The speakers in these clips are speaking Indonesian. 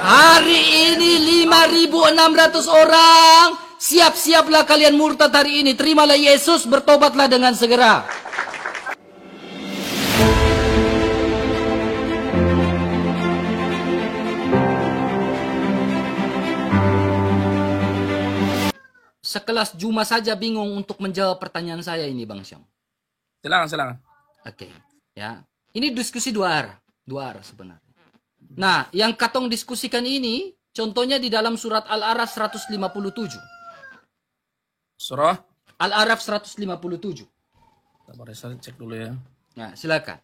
Hari ini 5.600 orang. Siap-siaplah kalian murtad hari ini. Terimalah Yesus, bertobatlah dengan segera. Sekelas Juma saja bingung untuk menjawab pertanyaan saya ini, Bang Syam. Silakan. Oke, ya. Ini diskusi dua arah sebenarnya. Nah, yang katong diskusikan ini contohnya di dalam surat Al-A'raf 157. Surah Al-A'raf 157. Sabar, saya cek dulu ya. Nah, silakan.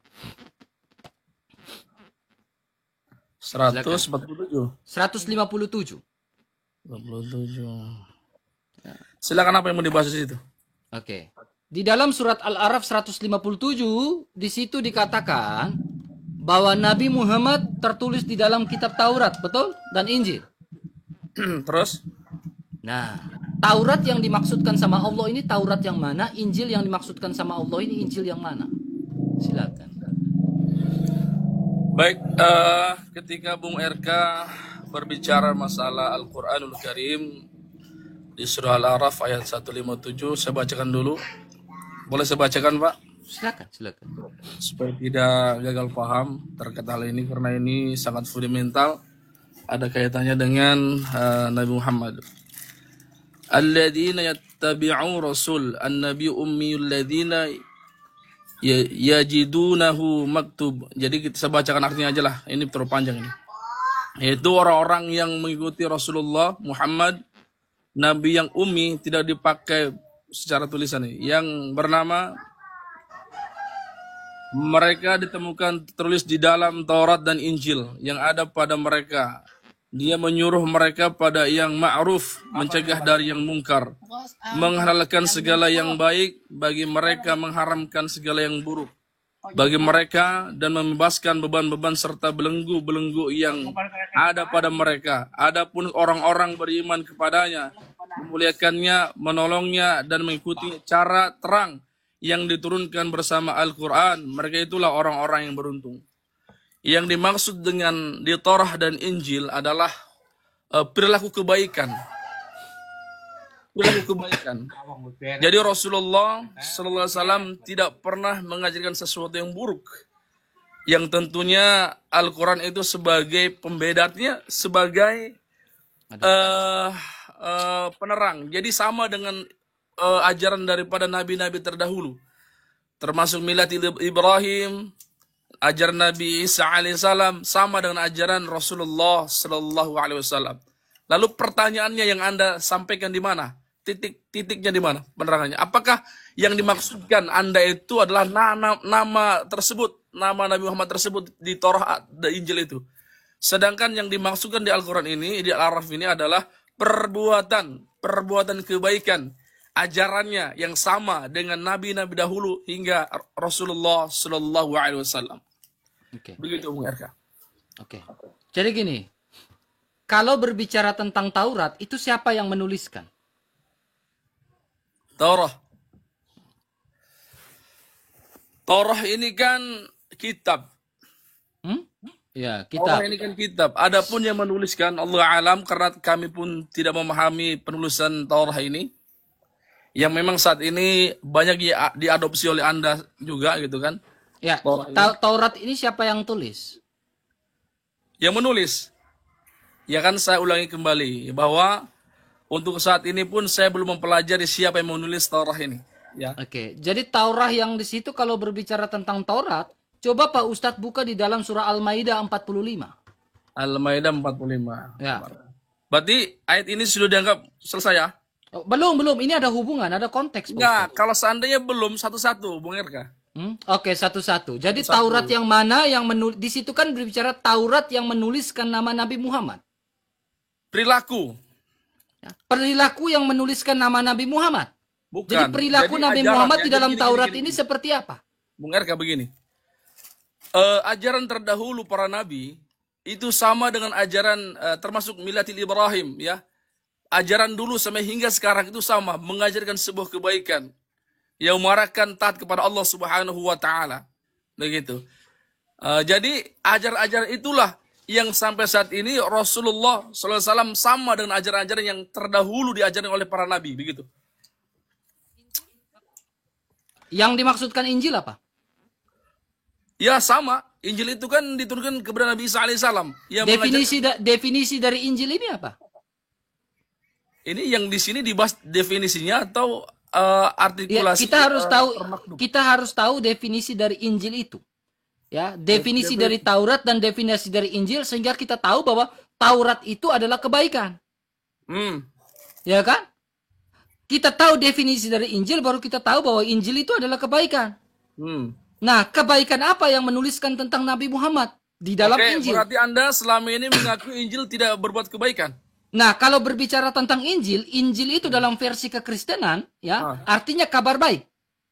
147. 157. 27. Silakan, apa yang mau dibahas di situ? Oke. Di dalam surat Al-A'raf 157, di situ dikatakan bahwa Nabi Muhammad tertulis di dalam kitab Taurat, betul? Dan Injil. Terus? Nah, Taurat yang dimaksudkan sama Allah ini Taurat yang mana? Injil yang dimaksudkan sama Allah ini Injil yang mana? Silakan. Baik, ketika Bung RK berbicara masalah Al-Quranul Karim di surah Al-A'raf ayat 157, saya bacakan dulu. Boleh saya bacakan, Pak? Silakan. Supaya tidak gagal paham terkait hal ini, karena ini sangat fundamental, ada kaitannya dengan Nabi Muhammad. Alladzina yattabi'u rasul an-nabi ummiyul ladzina yajidunahu maktub. Jadi saya bacakan artinya aja lah, ini terlalu panjang ini. Yaitu orang-orang yang mengikuti Rasulullah Muhammad, Nabi yang ummi, tidak dipakai secara tulisan ini, yang bernama, mereka ditemukan tertulis di dalam Taurat dan Injil yang ada pada mereka. Dia menyuruh mereka pada yang ma'ruf, mencegah dari yang mungkar, menghalalkan segala yang baik bagi mereka, mengharamkan segala yang buruk bagi mereka, dan membebaskan beban-beban serta belenggu-belenggu yang ada pada mereka. Adapun orang-orang beriman kepadanya, memuliakannya, menolongnya, dan mengikuti cara terang yang diturunkan bersama Al-Quran, mereka itulah orang-orang yang beruntung. Yang dimaksud dengan di Taurat dan Injil adalah perilaku kebaikan. Jadi Rasulullah SAW tidak pernah mengajarkan sesuatu yang buruk. Yang tentunya Al-Quran itu sebagai pembedanya, sebagai penerang. Jadi sama dengan ajaran daripada nabi-nabi terdahulu, termasuk milat Ibrahim, ajaran Nabi Isa alaihissalam, sama dengan ajaran Rasulullah sallallahu alaihi wasallam. Lalu pertanyaannya yang Anda sampaikan di mana? Titiknya di mana penerangannya? Apakah yang dimaksudkan Anda itu adalah nama tersebut, nama Nabi Muhammad tersebut di Taurat dan Injil itu? Sedangkan yang dimaksudkan di Al-Quran ini, di Al-A'raf ini adalah perbuatan kebaikan, ajarannya yang sama dengan nabi-nabi dahulu hingga Rasulullah sallallahu alaihi wasallam. Oke. Begitu, Bung RK. Oke. Jadi gini, kalau berbicara tentang Taurat, itu siapa yang menuliskan? Taurat ini kan kitab. Ya, kitab. Taurat ini kan kitab. Adapun yang menuliskan Allah alam, karena kami pun tidak memahami penulisan Taurat ini, yang memang saat ini banyak diadopsi oleh Anda juga gitu kan. Ya, Taurat ini siapa yang tulis? Yang menulis. Ya kan, saya ulangi kembali bahwa untuk saat ini pun saya belum mempelajari siapa yang menulis Taurat ini. Ya. Oke, jadi Taurat yang di situ kalau berbicara tentang Taurat, coba Pak Ustadz buka di dalam surah Al-Maidah 45. Al-Maidah 45. Ya. Berarti ayat ini sudah dianggap selesai ya? Oh, belum. Ini ada hubungan, ada konteks. Enggak, kalau seandainya belum satu-satu, Bung RK. Oke, satu-satu. Jadi Taurat yang mana yang di situ kan berbicara Taurat yang menuliskan nama Nabi Muhammad. Perilaku. Ya, perilaku yang menuliskan nama Nabi Muhammad. Bukan. Jadi perilaku Nabi Muhammad di dalam Taurat ini seperti apa? Bung RK, begini. Ajaran terdahulu para nabi itu sama dengan ajaran termasuk milatil Ibrahim, ya. Ajaran dulu sampai hingga sekarang itu sama, mengajarkan sebuah kebaikan yang mengarahkan taat kepada Allah Subhanahu wa taala. Begitu. Jadi ajaran-ajaran itulah yang sampai saat ini Rasulullah SAW sama dengan ajaran-ajaran yang terdahulu diajarkan oleh para nabi, begitu. Yang dimaksudkan Injil apa? Ya sama, Injil itu kan diturunkan kepada Nabi Isa alaihissalam. Definisi dari Injil ini apa? Ini yang di sini dibahas definisinya atau Ya, artikulasi? kita harus tahu definisi dari Injil itu. Ya, definisi dari Taurat dan definisi dari Injil sehingga kita tahu bahwa Taurat itu adalah kebaikan. Ya kan? Kita tahu definisi dari Injil, baru kita tahu bahwa Injil itu adalah kebaikan. Nah, kebaikan apa yang menuliskan tentang Nabi Muhammad di dalam Injil? Berarti Anda selama ini mengaku Injil tidak berbuat kebaikan. Nah, kalau berbicara tentang Injil, Injil itu dalam versi kekristenan, ya, artinya kabar baik.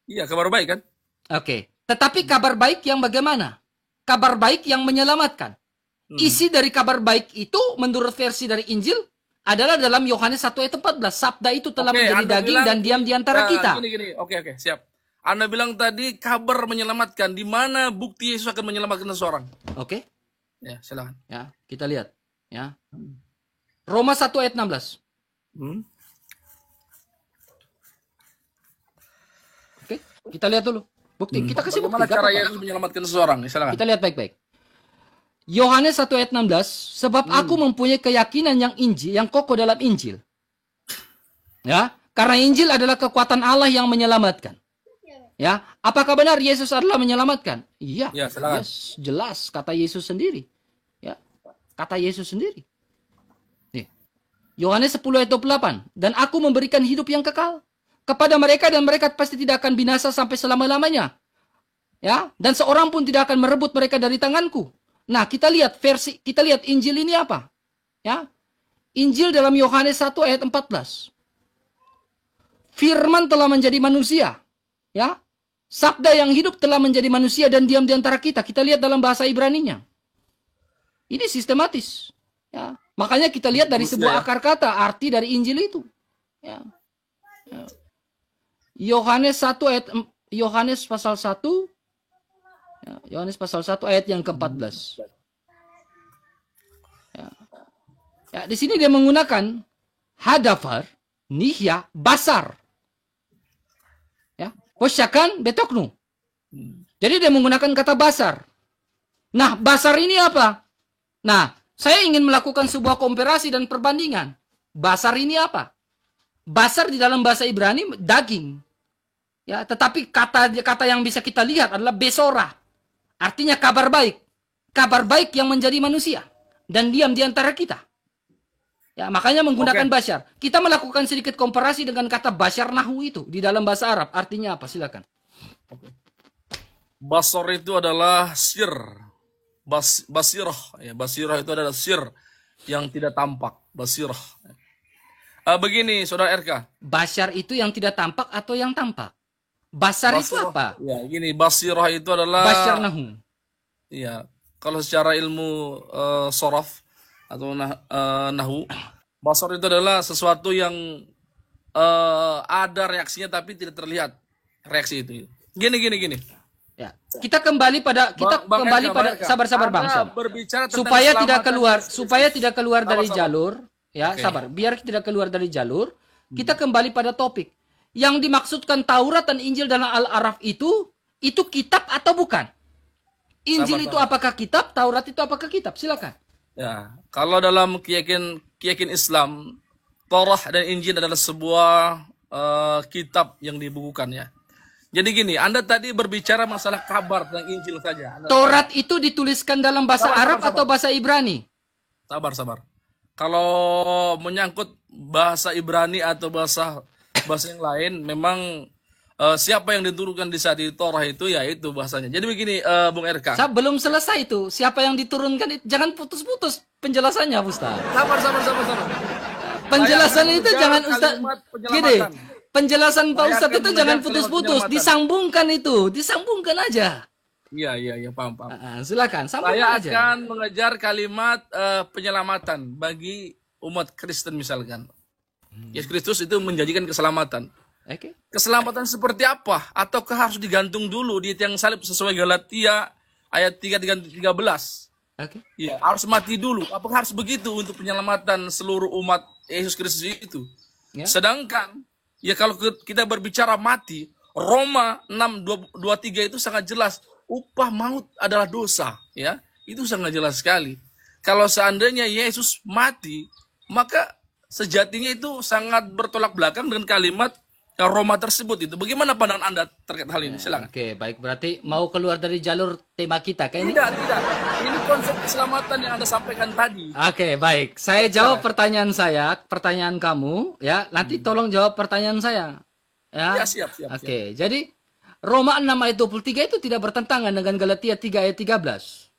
Iya, kabar baik kan? Oke. Tetapi kabar baik yang bagaimana? Kabar baik yang menyelamatkan. Isi dari kabar baik itu menurut versi dari Injil adalah dalam Yohanes 1 ayat 14. Sabda itu telah menjadi daging dan diam di antara kita. Gini. Oke, siap. Anda bilang tadi kabar menyelamatkan. Di mana bukti Yesus akan menyelamatkan seseorang? Oke. Ya, silakan. Ya, kita lihat. Ya. Roma 1 ayat 16. Oke, kita lihat dulu. Bukti. Kita kasih bukti. Bagaimana cara Yesus menyelamatkan seseorang? Silakan. Kita lihat baik-baik. Yohanes 1 ayat 16, sebab aku mempunyai keyakinan yang kokoh dalam Injil. Ya, karena Injil adalah kekuatan Allah yang menyelamatkan. Ya, apakah benar Yesus adalah menyelamatkan? Iya. Ya, silakan. Yes, jelas kata Yesus sendiri. Ya, kata Yesus sendiri. Nih. Yohanes 10 ayat 28, dan aku memberikan hidup yang kekal kepada mereka dan mereka pasti tidak akan binasa sampai selama-lamanya. Ya, dan seorang pun tidak akan merebut mereka dari tanganku. Nah, kita lihat Injil ini apa? Ya. Injil dalam Yohanes 1 ayat 14. Firman telah menjadi manusia. Ya. Sabda yang hidup telah menjadi manusia dan diam di antara kita. Kita lihat dalam bahasa Ibraninya. Ini sistematis. Ya. Makanya kita lihat dari sebuah akar kata arti dari Injil itu. Ya. Ya. Yohanes pasal 1 Yohanes pasal 1 ayat yang ke-14. Ya, di sini dia menggunakan hadafar, nihya, basar. Ya, posyakan betoknu. Jadi dia menggunakan kata basar. Nah, basar ini apa? Nah, saya ingin melakukan sebuah komparasi dan perbandingan. Basar ini apa? Basar di dalam bahasa Ibrani daging. Ya, tetapi kata yang bisa kita lihat adalah besora. Artinya kabar baik. Kabar baik yang menjadi manusia. Dan diam di antara kita. Ya, makanya menggunakan basyar. Kita melakukan sedikit komparasi dengan kata basyar nahu itu. Di dalam bahasa Arab. Artinya apa? Silakan. Basor itu adalah sir. Basirah. Ya, basirah itu adalah sir. Yang tidak tampak. Basirah. Begini, Saudara RK. Basyar itu yang tidak tampak atau yang tampak? Basar itu apa? Ya, gini, basirah itu adalah basyar nahu. Iya, kalau secara ilmu sorof atau nahu, basar itu adalah sesuatu yang ada reaksinya tapi tidak terlihat reaksi itu. Gini. Ya, kita kembali pada sabar bangsa. Berbicara tentang supaya tidak keluar dari jalur, ya, sabar. Biar tidak keluar dari jalur, kita kembali pada topik. Yang dimaksudkan Taurat dan Injil dalam Al-Araf itu kitab atau bukan? Injil itu apakah kitab? Taurat itu apakah kitab? Silakan. Ya, kalau dalam keyakinan Islam, Taurat dan Injil adalah sebuah kitab yang dibukukan ya. Jadi gini, Anda tadi berbicara masalah kabar tentang Injil saja. Taurat itu dituliskan dalam bahasa Arab atau bahasa Ibrani? Sabar. Kalau menyangkut bahasa Ibrani atau bahasa yang lain, memang siapa yang diturunkan di saat itu Torah itu ya itu bahasanya. Jadi begini, Bung RK. Belum selesai itu. Siapa yang diturunkan itu jangan putus-putus penjelasannya, Ustaz. Sabar. Penjelasan itu jangan Ustaz. Gini. Penjelasan Pak Ustaz itu jangan putus-putus, disambungkan aja. Iya, paham. Silakan, sambungkan aja. Saya akan mengejar kalimat penyelamatan bagi umat Kristen misalkan. Yesus Kristus itu menjanjikan keselamatan. Keselamatan seperti apa? Ataukah harus digantung dulu di tiang salib sesuai Galatia ayat 3:13? Oke. Ya, harus mati dulu. Apakah harus begitu untuk penyelamatan seluruh umat Yesus Kristus itu? Ya. Sedangkan, ya kalau kita berbicara mati, Roma 6:23 itu sangat jelas. Upah maut adalah dosa. Ya, itu sangat jelas sekali. Kalau seandainya Yesus mati, maka sejatinya itu sangat bertolak belakang dengan kalimat Roma tersebut itu. Bagaimana pandangan Anda terkait hal ini? Silakan. Oke, baik. Berarti mau keluar dari jalur tema kita kayaknya. Tidak. Ini konsep keselamatan yang Anda sampaikan tadi. Oke, baik. Saya jawab pertanyaan saya, pertanyaan kamu, ya. Nanti tolong jawab pertanyaan saya. Ya, Ya, siap. Oke, jadi Roma 6 ayat 23 itu tidak bertentangan dengan Galatia 3 ayat 13.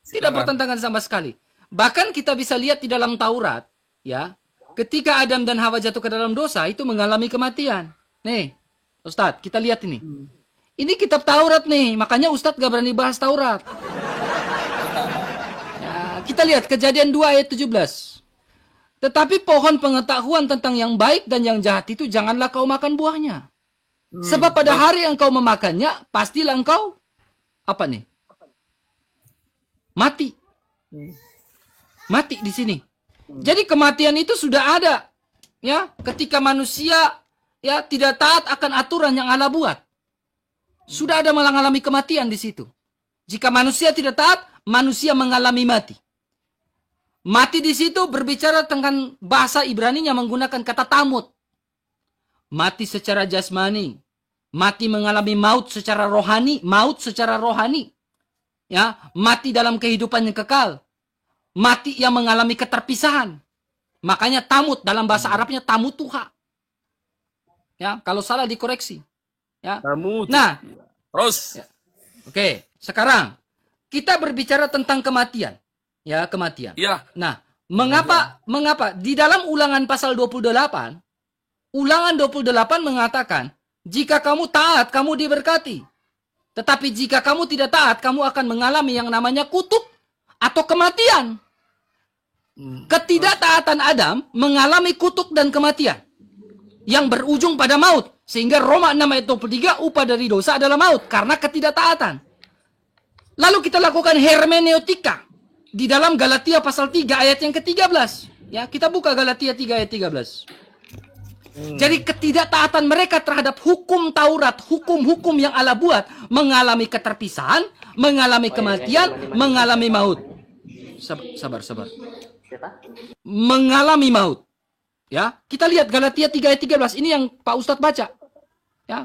Tidak bertentangan sama sekali. Bahkan kita bisa lihat di dalam Taurat, ya. Ketika Adam dan Hawa jatuh ke dalam dosa, itu mengalami kematian. Nih, Ustadz, kita lihat ini. Ini kitab Taurat nih, makanya Ustadz gak berani bahas Taurat. Ya, kita lihat Kejadian 2 ayat 17. Tetapi pohon pengetahuan tentang yang baik dan yang jahat itu janganlah kau makan buahnya. Sebab pada hari yang kau memakannya, pastilah engkau apa nih? Mati. Mati di sini. Jadi kematian itu sudah ada. Ya, ketika manusia ya tidak taat akan aturan yang Allah buat. Sudah ada mengalami kematian di situ. Jika manusia tidak taat, manusia mengalami mati. Mati di situ berbicara tentang bahasa Ibrani yang menggunakan kata tamut. Mati secara jasmani. Mati mengalami maut secara rohani. Maut secara rohani. Ya, mati dalam kehidupan yang kekal. Mati yang mengalami keterpisahan. Makanya tamut dalam bahasa Arabnya tamutuha. Ya, kalau salah dikoreksi. Ya. Tamut. Nah, terus. Ya. Oke, sekarang kita berbicara tentang kematian. Ya, kematian. Ya. Nah, mengapa di dalam Ulangan pasal 28, Ulangan 28 mengatakan, jika kamu taat, kamu diberkati. Tetapi jika kamu tidak taat, kamu akan mengalami yang namanya kutuk atau kematian. Ketidaktaatan Adam mengalami kutuk dan kematian yang berujung pada maut. Sehingga Roma 6 ayat 23, upah dari dosa adalah maut karena ketidaktaatan. Lalu kita lakukan hermeneutika di dalam Galatia pasal 3 ayat yang ke-13. Ya, kita buka Galatia 3 ayat 13. Jadi ketidaktaatan mereka terhadap hukum Taurat, hukum-hukum yang Allah buat, mengalami keterpisahan, mengalami kematian, mengalami maut. Sabar. Mengalami maut. Ya, kita lihat Galatia 3 ayat 13. Ini yang Pak Ustadz baca. Ya.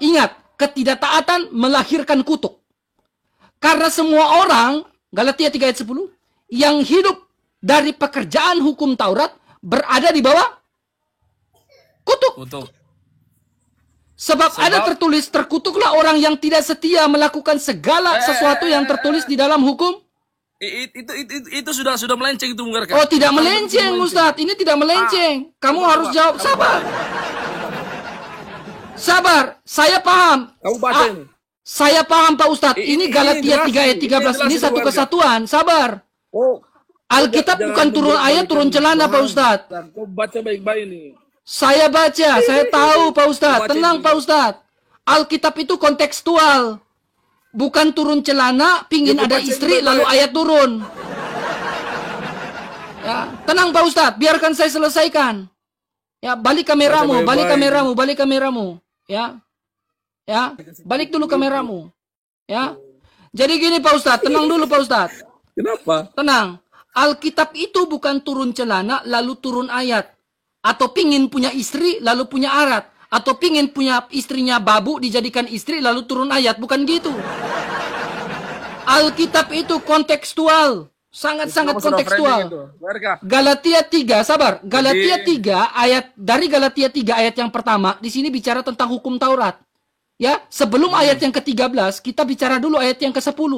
Ingat, ketidaktaatan melahirkan kutuk. Karena semua orang, Galatia 3 ayat 10, yang hidup dari pekerjaan hukum Taurat berada di bawah kutuk. Sebab ada tertulis, terkutuklah orang yang tidak setia melakukan segala sesuatu yang tertulis di dalam hukum. Itu sudah melenceng itu mengatakan. Oh, tidak melenceng, Ustadz. Ini tidak melenceng. Kamu harus jawab. Sabar. Saya paham. Kamu baca ini. Saya paham, Pak Ustadz. Ini Galatia 3 ayat 13. Ini satu kesatuan. Sabar. Oh, Alkitab bukan turun ayat, turun celana, Pak Ustadz. Kau baca baik-baik ini. Saya baca. Saya tahu, Pak Ustadz. Tenang, Pak Ustadz. Alkitab itu kontekstual. Bukan turun celana, pingin ada istri, lalu ayat turun. Ya, tenang Pak Ustadz, biarkan saya selesaikan. Ya, balik kameramu. Ya, balik dulu kameramu. Ya, jadi gini Pak Ustadz, tenang dulu Pak Ustadz. Kenapa? Tenang. Alkitab itu bukan turun celana, lalu turun ayat. Atau pingin punya istri, lalu punya arat. Atau pingin punya istrinya babu, dijadikan istri, lalu turun ayat. Bukan gitu. Alkitab itu kontekstual. Sangat-sangat kontekstual. Galatia 3, sabar. Galatia 3 ayat, dari Galatia 3 ayat yang pertama, di sini bicara tentang hukum Taurat. Ya, sebelum ayat yang ke-13, kita bicara dulu ayat yang ke-10.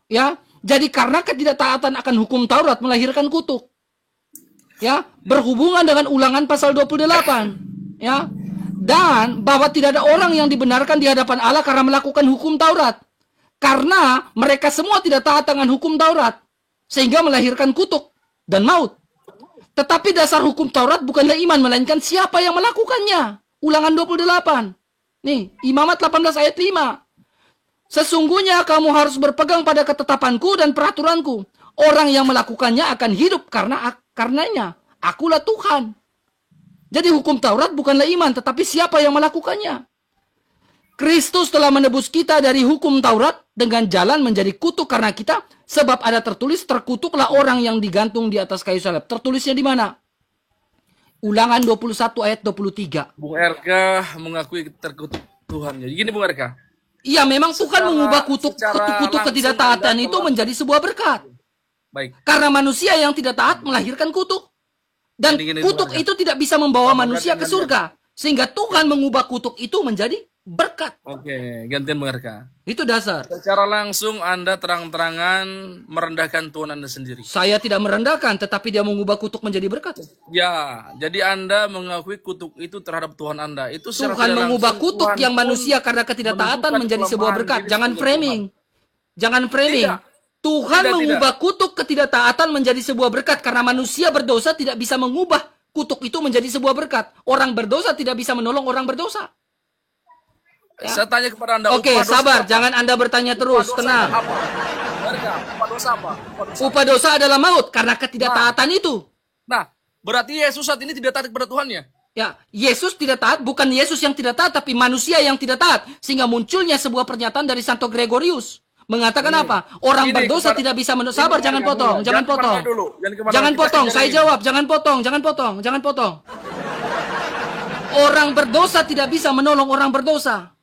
Ya, jadi karena ketidaktaatan akan hukum Taurat melahirkan kutuk. Ya, berhubungan dengan Ulangan pasal 28. Ya. Dan bahwa tidak ada orang yang dibenarkan di hadapan Allah karena melakukan hukum Taurat. Karena mereka semua tidak taat dengan hukum Taurat. Sehingga melahirkan kutuk dan maut. Tetapi dasar hukum Taurat bukanlah iman, melainkan siapa yang melakukannya. Ulangan 28. Nih, Imamat 18 ayat 5. Sesungguhnya kamu harus berpegang pada ketetapanku dan peraturanku. Orang yang melakukannya akan hidup karenanya. Akulah Tuhan. Jadi hukum Taurat bukanlah iman, tetapi siapa yang melakukannya. Kristus telah menebus kita dari hukum Taurat dengan jalan menjadi kutuk karena kita. Sebab ada tertulis, terkutuklah orang yang digantung di atas kayu salib. Tertulisnya di mana? Ulangan 21 ayat 23. Bung RK mengakui terkutuk Tuhan. Jadi gini Bung RK. Iya, memang Tuhan mengubah kutuk ketidaktaatan itu menjadi sebuah berkat. Baik. Karena manusia yang tidak taat melahirkan kutuk. Dan kutuk itu tidak bisa membawa manusia ke surga. Sehingga Tuhan mengubah kutuk itu menjadi berkat. Oke, gantian Bung RK. Itu dasar. Secara langsung Anda terang-terangan merendahkan Tuhan Anda sendiri. Saya tidak merendahkan, tetapi dia mengubah kutuk menjadi berkat. Ya, jadi Anda mengakui kutuk itu terhadap Tuhan Anda. Itu Tuhan mengubah kutuk yang manusia karena ketidaktaatan menjadi sebuah berkat. Jangan framing. Jangan framing. Tuhan mengubah kutuk ketidaktaatan menjadi sebuah berkat karena manusia berdosa tidak bisa mengubah kutuk itu menjadi sebuah berkat. Orang berdosa tidak bisa menolong orang berdosa. Ya. Saya tanya kepada Anda. Oke, sabar. Jangan Anda bertanya terus. Tenang. Upah dosa apa? Upah dosa adalah maut karena ketidaktaatan itu. Nah, berarti Yesus saat ini tidak taat kepada Tuhannya. Ya, Yesus tidak taat. Bukan Yesus yang tidak taat, tapi manusia yang tidak taat. Sehingga munculnya sebuah pernyataan dari Santo Gregorius. Mengatakan apa? Orang berdosa tidak bisa sabar, jangan potong. Jangan potong. Jangan potong. Saya jawab. Jangan potong. Jangan potong. Jangan potong. Orang berdosa tidak bisa menolong orang berdosa.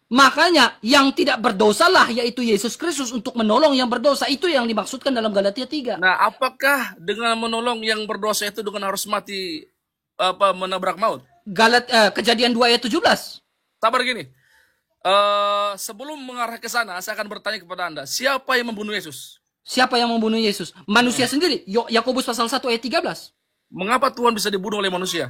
Makanya yang tidak berdosalah yaitu Yesus Kristus untuk menolong yang berdosa. Itu yang dimaksudkan dalam Galatia 3. Nah, apakah dengan menolong yang berdosa itu dengan harus mati menabrak maut? Kejadian 2 ayat 17. Sabar gini. Sebelum mengarah ke sana, saya akan bertanya kepada Anda, siapa yang membunuh Yesus? Siapa yang membunuh Yesus? Manusia sendiri. Yakobus pasal 1 ayat 13. Mengapa Tuhan bisa dibunuh oleh manusia?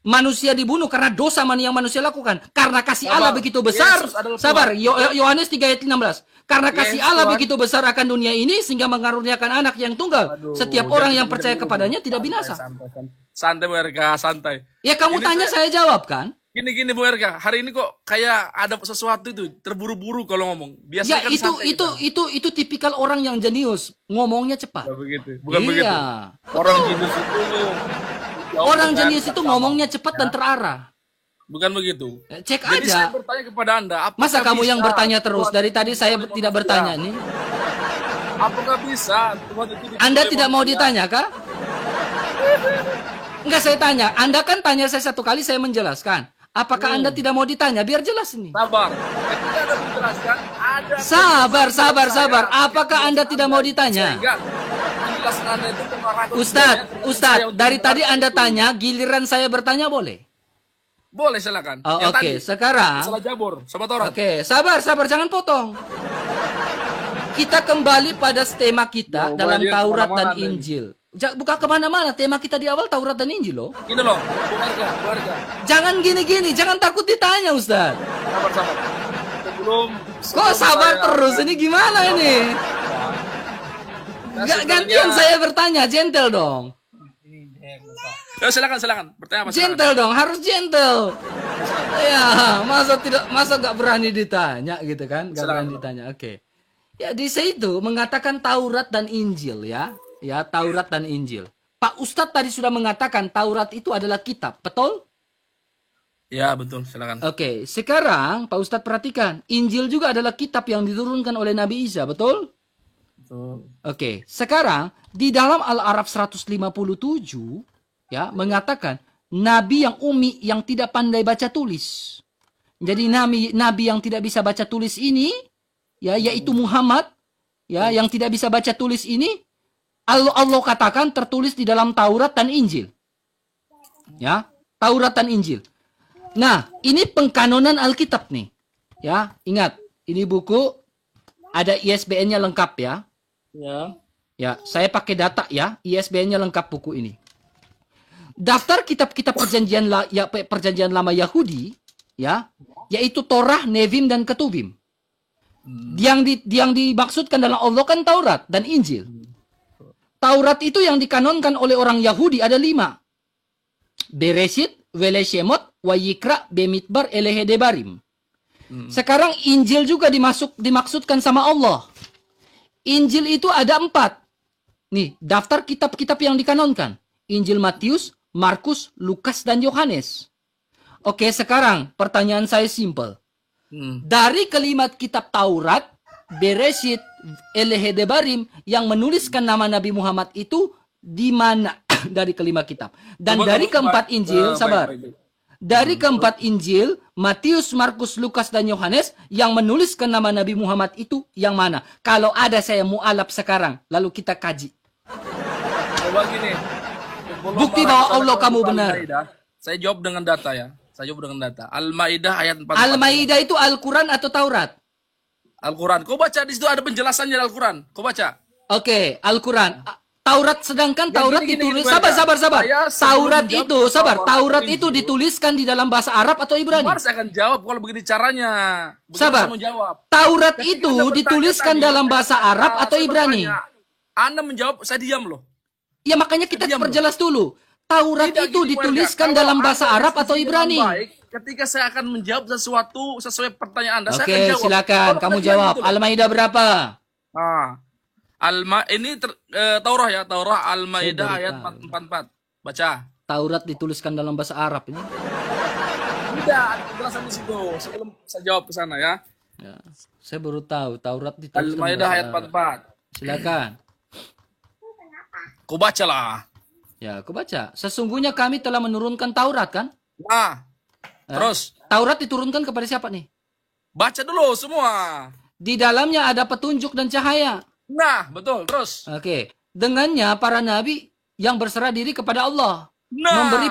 Manusia dibunuh karena dosa yang manusia lakukan. Karena kasih Allah begitu besar. Sabar, Yohanes 3 ayat 16. Karena kasih Allah begitu besar akan dunia ini sehingga mengaruniakan anak yang tunggal. Setiap orang yang percaya kepadanya tidak binasa. Santai mereka, santai. Ya kamu tanya saya jawab kan? Gini Bu RK, hari ini kok kayak ada sesuatu itu terburu-buru kalau ngomong. Ya Biasanya kan itu tipikal orang yang jenius, ngomongnya cepat. Bukan begitu. Orang jenius itu orang jenius itu ngomongnya cepat dan terarah. Bukan begitu. Cek Jadi aja. saya bertanya kepada Anda, masa kamu yang bertanya terus? Dari tadi saya tidak bertanya nih. Apakah bisa Tuhan itu Anda tidak mau ditanya kah? Enggak, saya tanya. Anda kan tanya saya satu kali, saya menjelaskan. Apakah Anda tidak mau ditanya? Biar jelas ini. Sabar. Ketika Anda menjelaskan, ada Sabar. Apakah Anda tidak mau ditanya? Ustadz, dari tadi Anda tanya, giliran saya bertanya boleh? Boleh, silakan. Oke, sekarang. Salah Jabur, sama Torah. Oke, sabar, jangan potong. Kita kembali pada tema kita dalam Taurat dan Injil. Bukan kemana-mana, tema kita di awal Taurat dan Injil loh. Ini loh, keluarga. Jangan gini-gini, jangan takut ditanya Ustadz. Sabar. Kok sabar terus, ini gimana ini? Gantian saya bertanya, gentle dong. Silakan. Bertanya apa? Gentle dong, harus gentle. Ya, masa nggak berani ditanya gitu kan? Nggak berani ditanya. Oke. Ya di situ mengatakan Taurat dan Injil ya. Ya, Taurat dan Injil. Pak Ustadz tadi sudah mengatakan Taurat itu adalah kitab, betul? Ya, betul. Silakan. Oke, sekarang Pak Ustadz perhatikan, Injil juga adalah kitab yang diturunkan oleh Nabi Isa, betul? Betul. Oke, sekarang di dalam Al-Araf 157 ya mengatakan nabi yang umi yang tidak pandai baca tulis. Jadi nabi yang tidak bisa baca tulis ini ya yaitu Muhammad ya yang tidak bisa baca tulis ini Allah katakan tertulis di dalam Taurat dan Injil. Ya, Taurat dan Injil. Nah, ini pengkanonan Alkitab nih. Ya, ingat, ini buku ada ISBN-nya lengkap ya. Ya, saya pakai data ya, ISBN-nya lengkap buku ini. Daftar kitab-kitab perjanjian lama Yahudi ya, yaitu Torah, Nevim dan Ketuvim. Yang dimaksudkan dalam Allah kan Taurat dan Injil. Taurat itu yang dikanonkan oleh orang Yahudi ada 5. Bereshit, Veleshemot, Wayikra, Bemidbar, Elehedebarim. Sekarang Injil juga dimaksudkan sama Allah. Injil itu ada 4. Nih, daftar kitab-kitab yang dikanonkan. Injil Matius, Markus, Lukas, dan Yohanes. Oke, sekarang pertanyaan saya simple. Dari kalimat kitab Taurat, Bereshit, Elehedebarim, yang menuliskan nama Nabi Muhammad itu di mana dari kelima kitab? Dan dari keempat Injil, sabar. Dari keempat Injil, Matius, Markus, Lukas, dan Yohanes, yang menuliskan nama Nabi Muhammad itu yang mana? Kalau ada saya mu'alaf sekarang, lalu kita kaji. Coba gini. Bukti bahwa Allah kamu benar. Saya jawab dengan data ya. Saya jawab dengan data. Al-Maidah ayat 44. Al-Maidah itu Al-Quran atau Taurat? Al-Quran. Kau baca di situ ada penjelasannya Al-Quran. Kau baca. Oke, Al-Quran. Taurat, sedangkan Ya, Taurat gini, ditulis. gini, Sabar. Saya Taurat sebelum itu, jawab sabar. soal Taurat Injil, itu dituliskan di dalam bahasa Arab atau Ibrani? Umar saya akan jawab kalau begini caranya. Begini Sabar. saya menjawab. Taurat Ketika itu Anda bertanya dituliskan tadi, dalam bahasa Arab atau saya Ibrani? bertanya. Anda menjawab, saya diam loh. Ya makanya kita Diam, perjelas dulu. Taurat Tidak itu gini, dituliskan warga. dalam Kalau bahasa Anda Arab atau diskusi Ibrani? dengan baik, ketika saya akan menjawab sesuatu sesuai pertanyaan Anda, saya akan Oke, jawab. silakan. Kalau Kamu Anda jawab. gitu loh. Al-Maidah berapa? Ini Taurah ya, Taurah Al-Maidah Saya ayat baru tahu. 44. Baca. Taurat dituliskan dalam bahasa Arab ini. Tidak, ada penjelasan di situ. Sebelum saya jawab ke sana ya. Ya, saya baru tahu Taurat dituliskan dalam Al-Maidah bahasa ayat Arab. 44. Silakan. Kau bacalah. Ya, aku baca. Sesungguhnya kami telah menurunkan Taurat, kan? Nah, terus Taurat diturunkan kepada siapa nih? baca dulu semua. Di dalamnya ada petunjuk dan cahaya. Nah, betul. Terus. Oke. Dengannya para nabi yang berserah diri kepada Allah. Nah. Memberi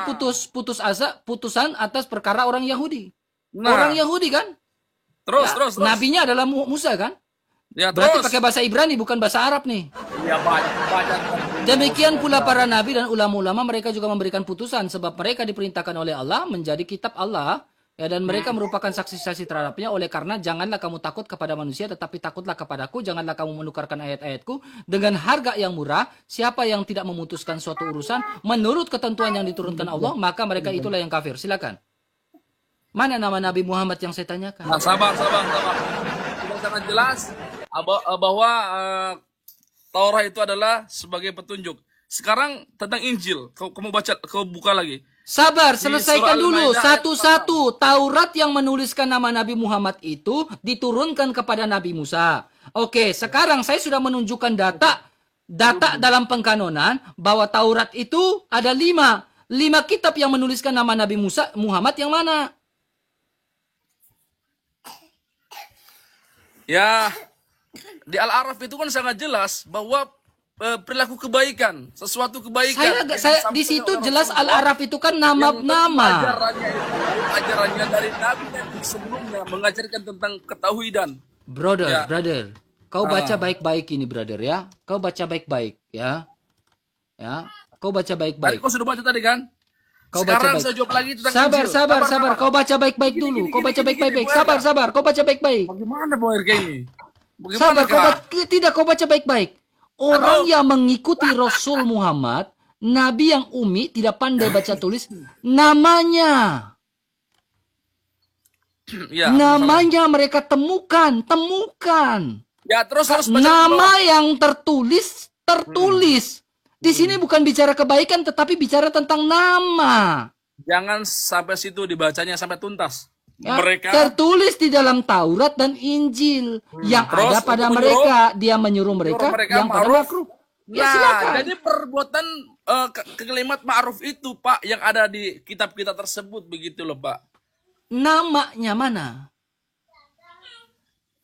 putusan atas perkara orang Yahudi. Nah. Orang Yahudi kan? Terus. Nabinya adalah Musa kan? Ya, Berarti terus. pakai bahasa Ibrani bukan bahasa Arab nih. Ya, baca. Demikian pula para nabi dan ulama-ulama, mereka juga memberikan putusan sebab mereka diperintahkan oleh Allah menjadi kitab Allah, ya, dan mereka merupakan saksi-saksi terhadapnya. Oleh karena janganlah kamu takut kepada manusia, tetapi takutlah kepadaku. Janganlah kamu menukarkan ayat-ayatku dengan harga yang murah. Siapa yang tidak memutuskan suatu urusan menurut ketentuan yang diturunkan Allah, maka mereka itulah yang kafir. Silakan. Mana nama Nabi Muhammad yang saya tanyakan? Nah, sabar. Sudah sangat jelas bahwa Taurat itu adalah sebagai petunjuk. Sekarang tentang Injil, kamu baca, kau buka lagi. Sabar, Di selesaikan surah dulu Al-Maidah satu-satu. Taurat yang menuliskan nama Nabi Muhammad itu diturunkan kepada Nabi Musa. Oke, sekarang saya sudah menunjukkan data dalam pengkanonan bahwa Taurat itu ada 5 kitab yang menuliskan nama Nabi Muhammad yang mana? Ya, di Al-Araf itu kan sangat jelas bahwa perilaku kebaikan, sesuatu kebaikan. Saya di situ jelas Al-Araf itu kan nama-nama. Ajarannya dari Nabi sebelumnya mengajarkan tentang ketauhidan. Brother, kau baca Ah. baik-baik ini, brother ya. Kau baca baik-baik ya. Ya, kau baca Tadi baik-baik. kau sudah baca tadi kan? Kau baca Sekarang baik. saya jawab lagi tentang Sabar. Injil. Kau baca baik-baik dulu. Kau baca baik-baik. Sabar. Kau baca baik-baik. Bagaimana Bang RK ini? Sabar. Kau baca baik-baik. Orang Halo? yang mengikuti Rasul Muhammad, Nabi yang umi, tidak pandai baca tulis, namanya Ya, mereka temukan. ya terus baca Nama yang tertulis. Di sini bukan bicara kebaikan, tetapi bicara tentang nama. Jangan sampai situ dibacanya sampai tuntas. Ya, Mereka tertulis di dalam Taurat dan Injil yang Terus, ada pada untuk mereka. Dia menyuruh mereka yang pada ma'ruf. makruh. Ya Nah, silakan. jadi perbuatan kalimat ma'ruf itu Pak yang ada di kitab-kitab tersebut begitu loh Pak. Namanya mana?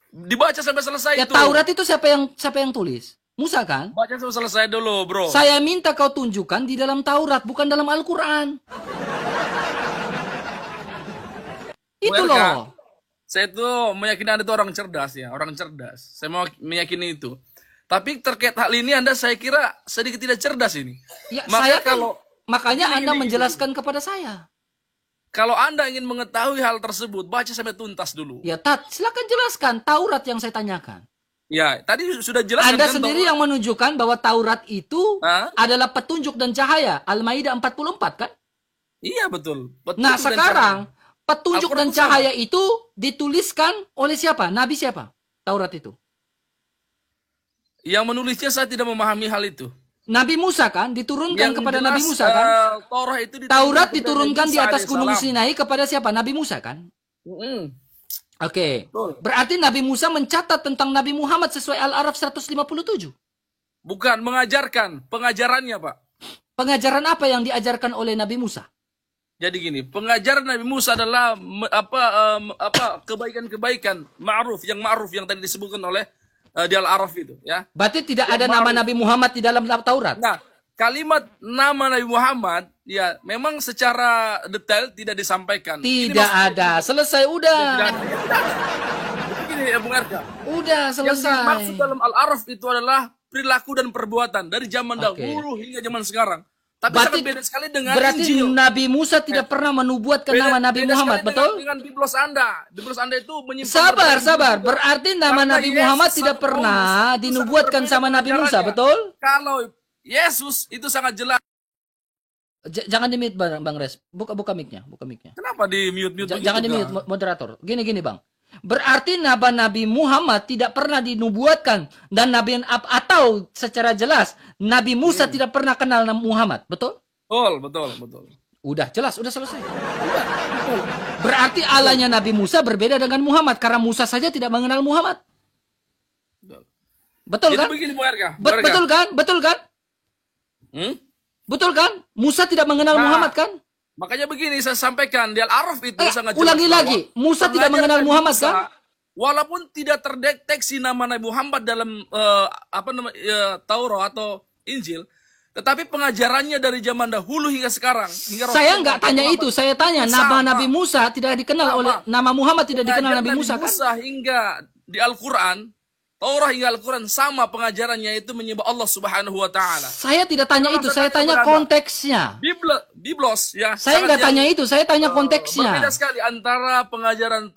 Dibaca sampai selesai Ya itu. Taurat itu siapa yang tulis? Musa kan? Baca sampai selesai dulu bro. Saya minta kau tunjukkan di dalam Taurat, bukan dalam Al-Quran. Itu Welcome. loh. Saya itu meyakini Anda itu orang cerdas ya, orang cerdas. Saya mau meyakini itu. Tapi terkait hal ini saya kira sedikit tidak cerdas ini. Ya, Makanya saya kan, kalau makanya Anda gini. menjelaskan kepada saya. kalau Anda ingin mengetahui hal tersebut, baca sampai tuntas dulu. Ya, silakan jelaskan Taurat yang saya tanyakan. Ya, tadi sudah jelas Anda kan, sendiri bahwa- yang menunjukkan bahwa Taurat itu Hah? adalah petunjuk dan cahaya. Al-Maidah 44 kan? Iya betul. Nah, dan sekarang Petunjuk Al-Quran dan itu sama. cahaya itu dituliskan oleh siapa? Nabi siapa? Taurat itu. Yang menulisnya saya tidak memahami hal itu. Nabi Musa kan? Diturunkan Yang kepada jelas, Nabi Musa kan? Taurat diturunkan di atas gunung Sinai kepada siapa? Nabi Musa kan? Oke. Betul. Berarti Nabi Musa mencatat tentang Nabi Muhammad sesuai Al-Araf 157. Bukan mengajarkan, pengajarannya, Pak. Pengajaran apa yang diajarkan oleh Nabi Musa? Jadi gini, pengajaran Nabi Musa adalah kebaikan-kebaikan ma'ruf yang tadi disebutkan oleh di Al-Araf itu, ya. Berarti tidak ada nama Nabi Muhammad di dalam Taurat. Nah, kalimat nama Nabi Muhammad ya memang secara detail tidak disampaikan. Tidak ada. Selesai udah. Begini ya Bung Erka. Udah Yang selesai. dimaksud dalam Al-Araf itu adalah perilaku dan perbuatan dari zaman Oke. dahulu hingga zaman sekarang. Tapi Berarti- sangat beda sekali dengan Berarti Injil. Nabi Musa tidak pernah menubuatkan nama Nabi beda Muhammad, sekali betul? Dengan Biblos Anda. Biblos Anda itu menyimpan Sabar, berbagai sabar. Injil. Berarti nama Karena Nabi Yesus Muhammad sama tidak pernah Paulus, dinubuatkan sangat sama berbeda Nabi Musa, pengajarannya. betul? Kalau Yesus itu sangat jelas. Jangan di-mute Bang Res. Buka mic-nya, buka mic-nya. Kenapa di mute-mute begitu, Jangan di-mute Kak? moderator. Gini Bang. Berarti Nabi Muhammad tidak pernah dinubuatkan dan atau secara jelas Nabi Musa tidak pernah kenal nama Muhammad, betul? Betul. Udah jelas, udah selesai. Betul. Berarti Allahnya Nabi Musa berbeda dengan Muhammad karena Musa saja tidak mengenal Muhammad. Betul Jadi kan? begini Bu Erka. Bu Erka. Betul kan? Betul kan? Hmm? Betul kan? Musa tidak mengenal Nah, Muhammad kan? Makanya begini saya sampaikan di Al-Araf itu sangat jelas. Ulangi bahwa lagi. Musa tidak pengajaran mengenal Nabi Muhammad Musa, kan? Walaupun tidak terdeteksi nama Nabi Muhammad dalam Taurat atau Injil, tetapi pengajarannya dari zaman dahulu hingga sekarang, hingga Saya Rasulullah nggak tanya Muhammad itu. Saya tanya nama sama. Nabi Musa tidak dikenal Sama. oleh nama Muhammad tidak dikenal Pengajaran Nabi Musa kan? hingga di Al-Quran, Taurat hingga Al-Quran sama pengajarannya itu menyembah Allah Subhanahu wa taala. Saya tidak tanya Kalau itu. saya Saya tanya tanya kepada konteksnya. Biblos ya. Saya sangat nggak yang, tanya itu. Saya tanya konteksnya. Berbeda sekali antara pengajaran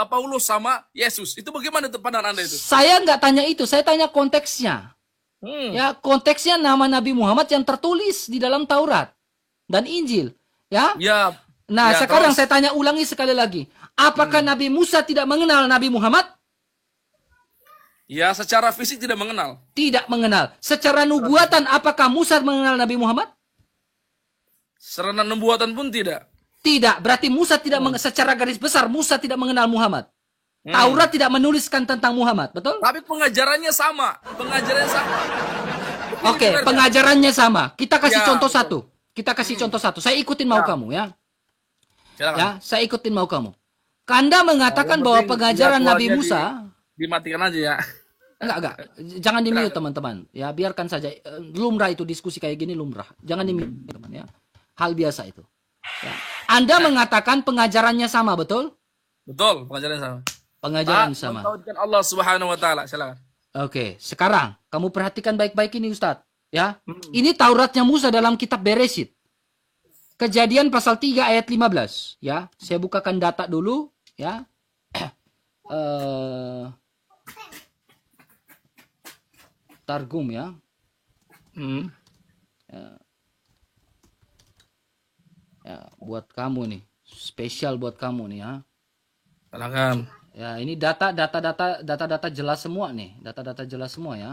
Paulus sama Yesus. Itu bagaimana pandangan Anda itu? Saya nggak tanya itu. Saya tanya konteksnya. Hmm. Ya, konteksnya nama Nabi Muhammad yang tertulis di dalam Taurat dan Injil. Ya. Ya. Nah, ya, sekarang terus. saya tanya ulangi sekali lagi. Apakah Nabi Musa tidak mengenal Nabi Muhammad? Ya, secara fisik tidak mengenal. Tidak mengenal. Secara nubuatan, apakah Musa mengenal Nabi Muhammad? Serana nubuatan pun tidak. Tidak. Berarti Musa tidak secara garis besar Musa tidak mengenal Muhammad. Taurat tidak menuliskan tentang Muhammad, betul? Tapi pengajarannya sama. Oke, pengajarannya sama. Kita kasih Ya, contoh betul. satu. Kita kasih contoh satu. Saya ikutin mau kamu ya. Silakan. Ya, saya ikutin mau kamu. Anda mengatakan Yang bahwa penting pengajaran Nabi jadwalnya Musa dimatikan aja ya. enggak. Jangan di-mute teman-teman. Ya, biarkan saja. Lumrah itu diskusi kayak gini lumrah. Jangan di-mute teman ya. Hal biasa itu. Ya. Anda mengatakan pengajarannya sama, betul? Betul, pengajarannya sama. Pengajaran sama. Mentauhidkan Allah Subhanahu wa taala. Silakan. Oke, sekarang kamu perhatikan baik-baik ini Ustadz. Ya, ini Tauratnya Musa dalam kitab Bereshit. Kejadian pasal 3 ayat 15. Ya, saya bukakan data dulu. Ya, Targum ya. Ya, buat kamu nih, spesial buat kamu nih ya. Silakan. Ya, ini data jelas semua nih, data jelas semua ya.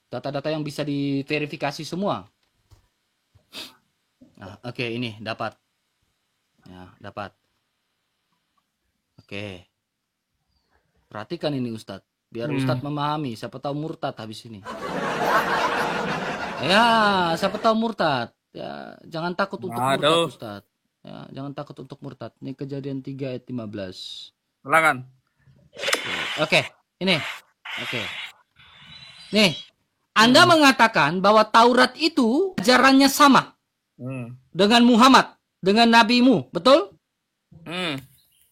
Data-data yang bisa diverifikasi semua. Nah, oke, ini dapat. Ya, dapat. Oke. Perhatikan ini Ustadz, biar Ustadz memahami, siapa tahu murtad habis ini. Ya, siapa tahu murtad. Ya, jangan takut untuk murtad Ustadz. Ya, jangan takut untuk murtad. Ini Kejadian 3 ayat 15. Silakan. Oke, ini. Oke. Nih, Anda mengatakan bahwa Taurat itu ajarannya sama dengan Muhammad, dengan nabimu, betul?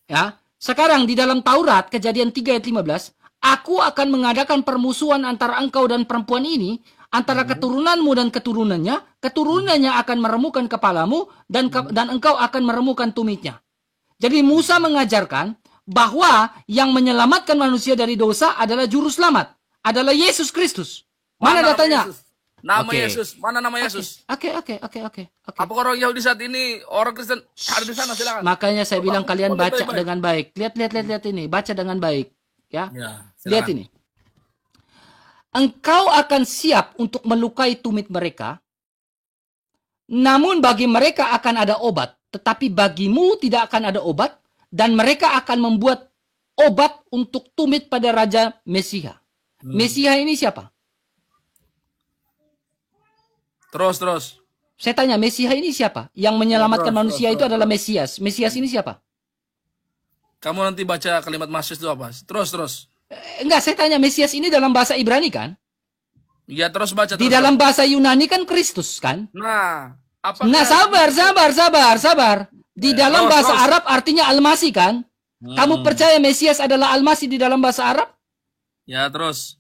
Ya. Sekarang di dalam Taurat, Kejadian 3 ayat 15, aku akan mengadakan permusuhan antara engkau dan perempuan ini, antara keturunanmu dan keturunannya akan meremukkan kepalamu, dan engkau akan meremukkan tumitnya. Jadi Musa mengajarkan bahwa yang menyelamatkan manusia dari dosa adalah juru selamat, adalah Yesus Kristus. Mana datanya? Nama Oke. Yesus, mana nama Yesus? Oke. Apakah orang Yahudi saat ini, orang Kristen ada di sana? Silakan. Makanya saya bilang kalian Bapak, baca baik-baik. dengan baik. Lihat ini, baca dengan baik. Ya. Ya, Lihat silakan. ini. Engkau akan siap untuk melukai tumit mereka, namun bagi mereka akan ada obat. Tetapi bagimu tidak akan ada obat, dan mereka akan membuat obat untuk tumit pada Raja Mesiha. Mesiha ini siapa? Terus. Saya tanya, Mesiha ini siapa? Yang menyelamatkan Terus, manusia terus, itu adalah Mesias. Mesias ini siapa? Kamu nanti baca kalimat Mesias itu apa? Terus. Enggak, saya tanya, Mesias ini dalam bahasa Ibrani kan? Ya, terus baca. Di dalam bahasa Yunani kan Kristus kan? Nah, apakah... Nah, sabar. Di dalam terus, bahasa terus. Arab artinya almasi kan? Kamu percaya Mesias adalah almasi di dalam bahasa Arab? Ya, terus.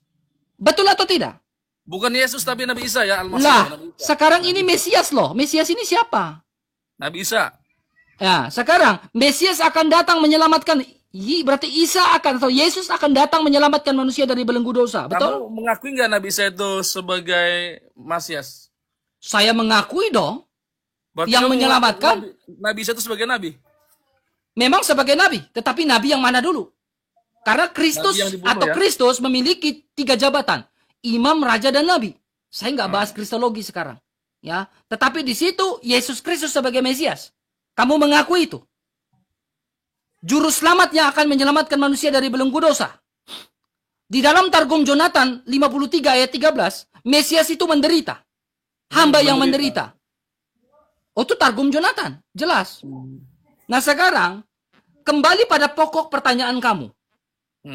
Betul atau tidak? Bukan Yesus tapi Nabi Isa ya, Nabi Lah, Isa. sekarang ini Mesias loh. Mesias ini siapa? Nabi Isa. Ya, sekarang Mesias akan datang menyelamatkan. Berarti Isa akan atau Yesus akan datang menyelamatkan manusia dari belenggu dosa. Betul? Kamu mengakui nggak Nabi Isa itu sebagai Mesias? Saya mengakui dong. Berarti Yang kamu menyelamatkan? mengakui Nabi Isa itu sebagai Nabi? Memang sebagai nabi, tetapi nabi yang mana dulu? Karena Kristus Nabi yang dibunuh, atau ya? Kristus memiliki 3 jabatan. Imam, raja, dan nabi. Saya nggak bahas kristologi sekarang. Ya, tetapi di situ Yesus Kristus sebagai Mesias. Kamu mengakui itu? Juru selamat yang akan menyelamatkan manusia dari belenggu dosa. Di dalam Targum Jonathan 53 ayat 13, Mesias itu menderita. Hamba yang menderita. Oh, itu Targum Jonathan. Jelas. Nah, sekarang kembali pada pokok pertanyaan kamu.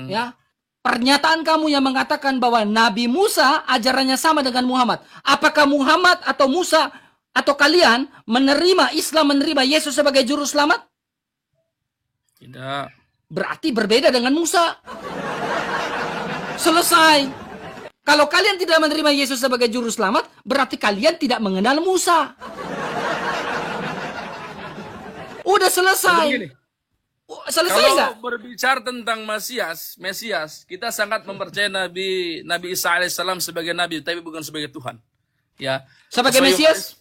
Ya. Pernyataan kamu yang mengatakan bahwa Nabi Musa ajarannya sama dengan Muhammad. Apakah Muhammad atau Musa atau kalian menerima Islam, menerima Yesus sebagai juru selamat? Tidak. Berarti berbeda dengan Musa. Selesai. Kalau kalian tidak menerima Yesus sebagai juru selamat, berarti kalian tidak mengenal Musa. Udah selesai. Begini, Selesai nggak? kalau berbicara tentang Mesias, kita sangat mempercayai Nabi Isa alaihissalam sebagai Nabi, tapi bukan sebagai Tuhan. Ya. Sebagai Sesuai Mesias?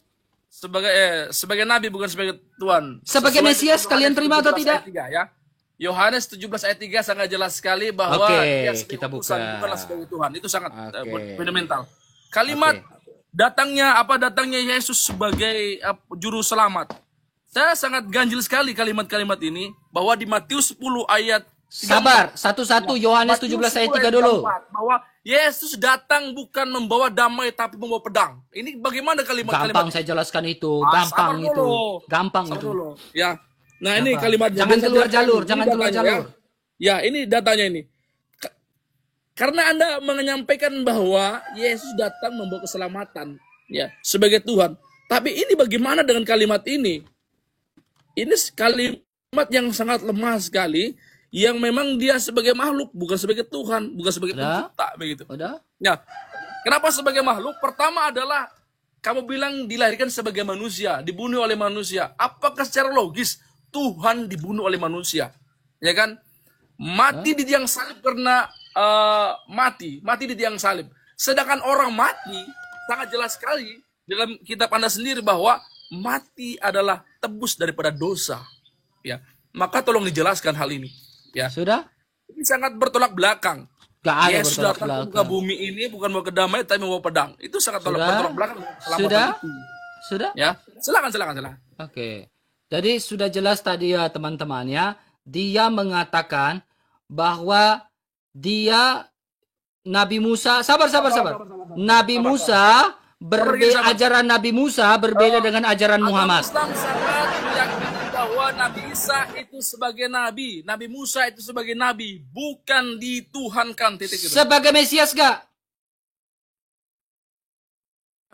Sebagai Nabi bukan sebagai Tuhan. Sebagai Sesuai Mesias Yohanes kalian terima atau 17 tidak? ayat 3, ya. Yohanes 17 ayat 3 sangat jelas sekali bahwa Oke, dia sebagai kita buka. utusan, bukanlah sebagai Tuhan. Itu sangat Oke. fundamental. Kalimat datangnya Yesus sebagai juru selamat. Saya sangat ganjil sekali kalimat-kalimat ini bahwa di Matius 10 ayat 34, Sabar, satu-satu Yohanes 17 ayat 3 dulu. bahwa Yesus datang bukan membawa damai tapi membawa pedang. Ini bagaimana kalimat-kalimat Gampang ini? saya jelaskan itu, Sabar gampang itu. dulu. Gampang Sabar itu. dulu. Ya. Nah, ini Gampang. kalimatnya. Jangan Biar keluar saya jalur, jelaskan. jangan Ini keluar datanya, jalur. Ya, ini datanya ini. Karena Anda menyampaikan bahwa Yesus datang membawa keselamatan, ya, sebagai Tuhan. Tapi ini bagaimana dengan kalimat ini? Ini kalimat yang sangat lemah sekali, yang memang dia sebagai makhluk, bukan sebagai Tuhan, bukan sebagai Udah? pencipta, begitu. Udah? Ya, kenapa sebagai makhluk? Pertama adalah kamu bilang dilahirkan sebagai manusia, dibunuh oleh manusia. Apakah secara logis Tuhan dibunuh oleh manusia? Ya kan? Mati di tiang salib karena mati di tiang salib. Sedangkan orang mati sangat jelas sekali dalam kitab Anda sendiri bahwa mati adalah tebus daripada dosa. Ya, maka tolong dijelaskan hal ini. Ya, Sudah? ini sangat bertolak belakang. Gak ada Yesus bertolak datang ke muka belakang. bumi ini bukan mau ke damai tapi mau pedang. Itu sangat bertolak belakang dengan keselamatan Sudah? itu. Sudah? Ya, silakan. Oke. Jadi sudah jelas tadi ya teman-teman ya. Dia mengatakan bahwa dia Nabi Musa, sabar. Nabi Musa berbeda, ajaran Nabi Musa berbeda dengan ajaran Muhammad. Islam sangat meyakini bahwa Nabi Isa itu sebagai nabi, Nabi Musa itu sebagai nabi, bukan dituhankan, titik itu. Sebagai Mesias gak?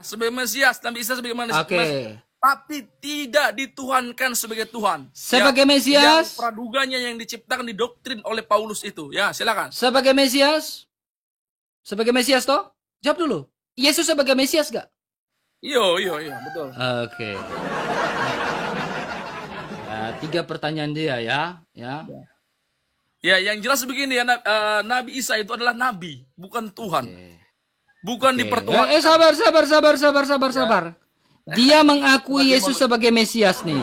Sebagai Mesias, Nabi Isa sebagai manusia. Oke. Tapi tidak dituhankan sebagai Tuhan. Sebagai Mesias? Yang praduganya yang diciptakan didoktrin oleh Paulus itu. Ya, silakan. Sebagai Mesias? Sebagai Mesias toh? Jawab dulu. Yesus sebagai Mesias gak? Iya, betul. Oke. Ya, 3 pertanyaan dia ya. Ya, yang jelas begini ya, Nabi Isa itu adalah nabi, bukan Tuhan. Oke. Bukan dipertuhankan. Sabar. Dia mengakui Yesus sebagai Mesias nih.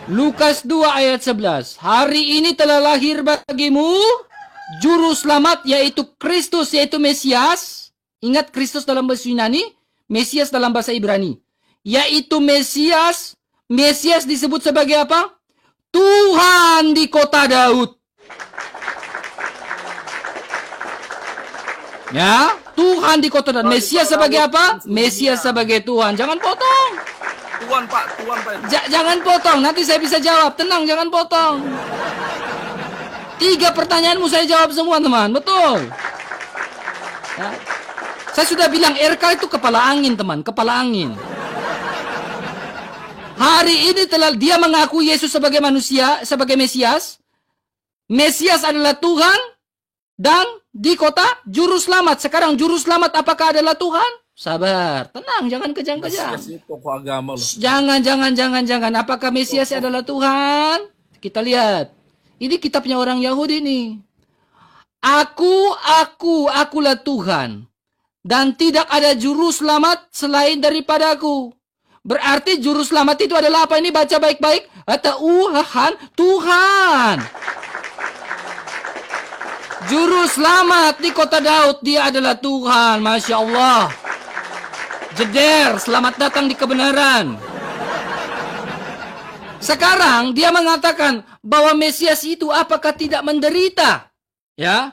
Lukas 2 ayat 11. Hari ini telah lahir bagimu Juru Selamat, yaitu Kristus, yaitu Mesias. Ingat, Kristus dalam bahasa Yunani, Mesias dalam bahasa Ibrani. Yaitu Mesias. Mesias disebut sebagai apa? Tuhan di kota Daud. Ya, Tuhan di kota Daud. Mesias sebagai apa? Mesias sebagai Tuhan. Jangan potong. Tuhan Pak. Jangan potong, nanti saya bisa jawab. Tenang, jangan potong. 3 pertanyaanmu saya jawab semua, teman. Betul. Ya. Saya sudah bilang RK itu kepala angin, teman. Kepala angin. Hari ini telah dia mengaku Yesus sebagai manusia, sebagai Mesias. Mesias adalah Tuhan. Dan di kota Juru Selamat. Sekarang Juru Selamat apakah adalah Tuhan? Sabar, tenang, jangan kejang-kejang. Jangan. Apakah Mesias adalah Tuhan? Kita lihat. Ini kitabnya orang Yahudi nih. Akulah Tuhan. Dan tidak ada juru selamat selain daripadaku. Berarti juru selamat itu adalah apa? Ini baca baik-baik. Tuhan. Juru selamat di kota Daud, dia adalah Tuhan. Masya Allah. Jeder, selamat datang di kebenaran. Sekarang dia mengatakan bahwa Mesias itu apakah tidak menderita? Ya.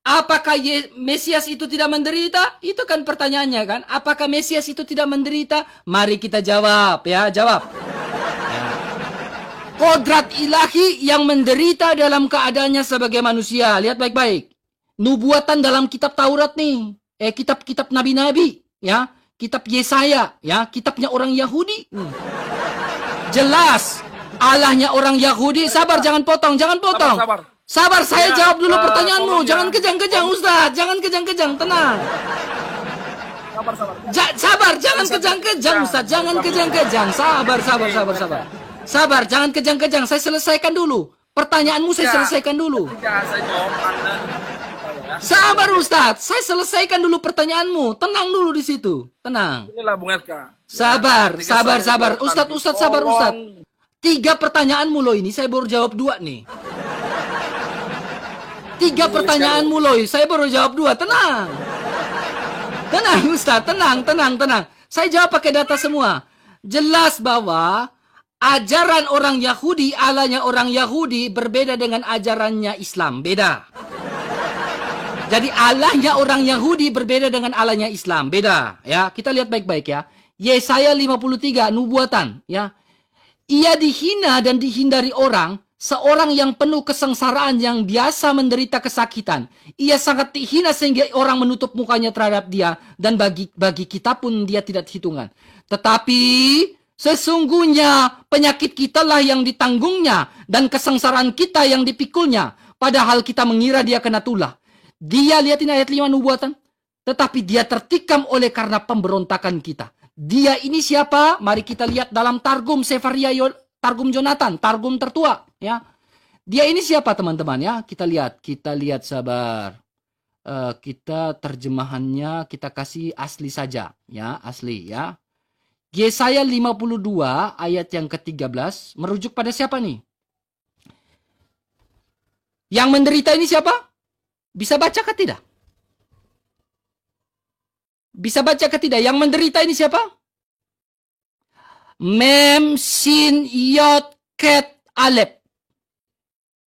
Apakah Mesias itu tidak menderita? Itu kan pertanyaannya kan. Apakah Mesias itu tidak menderita? Mari kita jawab ya, jawab. Ya. Kodrat ilahi yang menderita dalam keadaannya sebagai manusia. Lihat baik-baik. Nubuatan dalam kitab Taurat nih. Kitab-kitab nabi-nabi, ya. Kitab Yesaya, ya, kitabnya orang Yahudi. Jelas Allahnya orang Yahudi. Sabar, jangan potong. Sabar, saya jawab dulu pertanyaanmu. Jangan kejang-kejang, Ustaz. Jangan kejang-kejang, tenang. Sabar, jangan kejang-kejang, Ustaz. Jangan kejang-kejang. Sabar, jangan kejang-kejang. Saya selesaikan dulu. Pertanyaanmu saya selesaikan dulu. Sabar, Ustaz. Saya selesaikan dulu pertanyaanmu. Tenang dulu di situ. Tenang. Inilah Bung Edka. Sabar. Ustaz, sabar, Ustaz. 3 pertanyaanmu loh ini. Saya baru jawab 2 nih. 3 pertanyaanmu loh. Saya baru jawab 2. Tenang. Tenang, Ustaz. Tenang. Saya jawab pakai data semua. Jelas bahwa ajaran orang Yahudi, Allahnya orang Yahudi berbeda dengan ajarannya Islam. Beda. Jadi Allahnya orang Yahudi berbeda dengan Allahnya Islam. Beda. Ya, kita lihat baik-baik ya. Yesaya 53, nubuatan. Ya. Ia dihina dan dihindari orang, seorang yang penuh kesengsaraan yang biasa menderita kesakitan. Ia sangat dihina sehingga orang menutup mukanya terhadap dia, dan bagi kita pun dia tidak hitungan. Tetapi sesungguhnya penyakit kita lah yang ditanggungnya, dan kesengsaraan kita yang dipikulnya. Padahal kita mengira dia kena tulah. Dia, lihatin ayat 5 nubuatan. Tetapi dia tertikam oleh karena pemberontakan kita. Dia ini siapa? Mari kita lihat dalam Targum Sefaria, Targum Jonathan, Targum tertua. Ya, dia ini siapa teman-teman ya? Kita lihat sabar. Kita terjemahannya kita kasih asli saja, ya asli ya. Yesaya 52 ayat yang ke-13 merujuk pada siapa nih? Yang menderita ini siapa? Bisa baca ke tidak? Bisa baca ke tidak? Yang menderita ini siapa? Mem Sin Yot Ket Alep.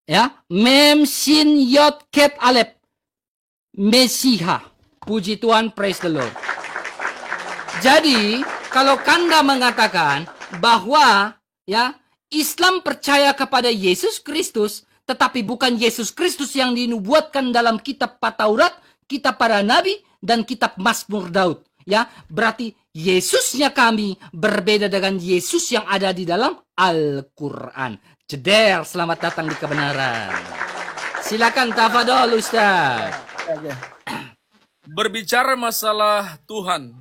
Ya, Mem Sin Yot Ket Alep. Mesiha. Puji Tuhan, praise the Lord. Jadi, kalau Kanda mengatakan bahwa ya Islam percaya kepada Yesus Kristus, tetapi bukan Yesus Kristus yang dinubuatkan dalam kitab Taurat, kitab para nabi, dan kitab Mazmur Daud. Ya, berarti Yesusnya kami berbeda dengan Yesus yang ada di dalam Al-Quran. Jeder, selamat datang di kebenaran. Silakan tafadhol Ustaz. Berbicara masalah Tuhan,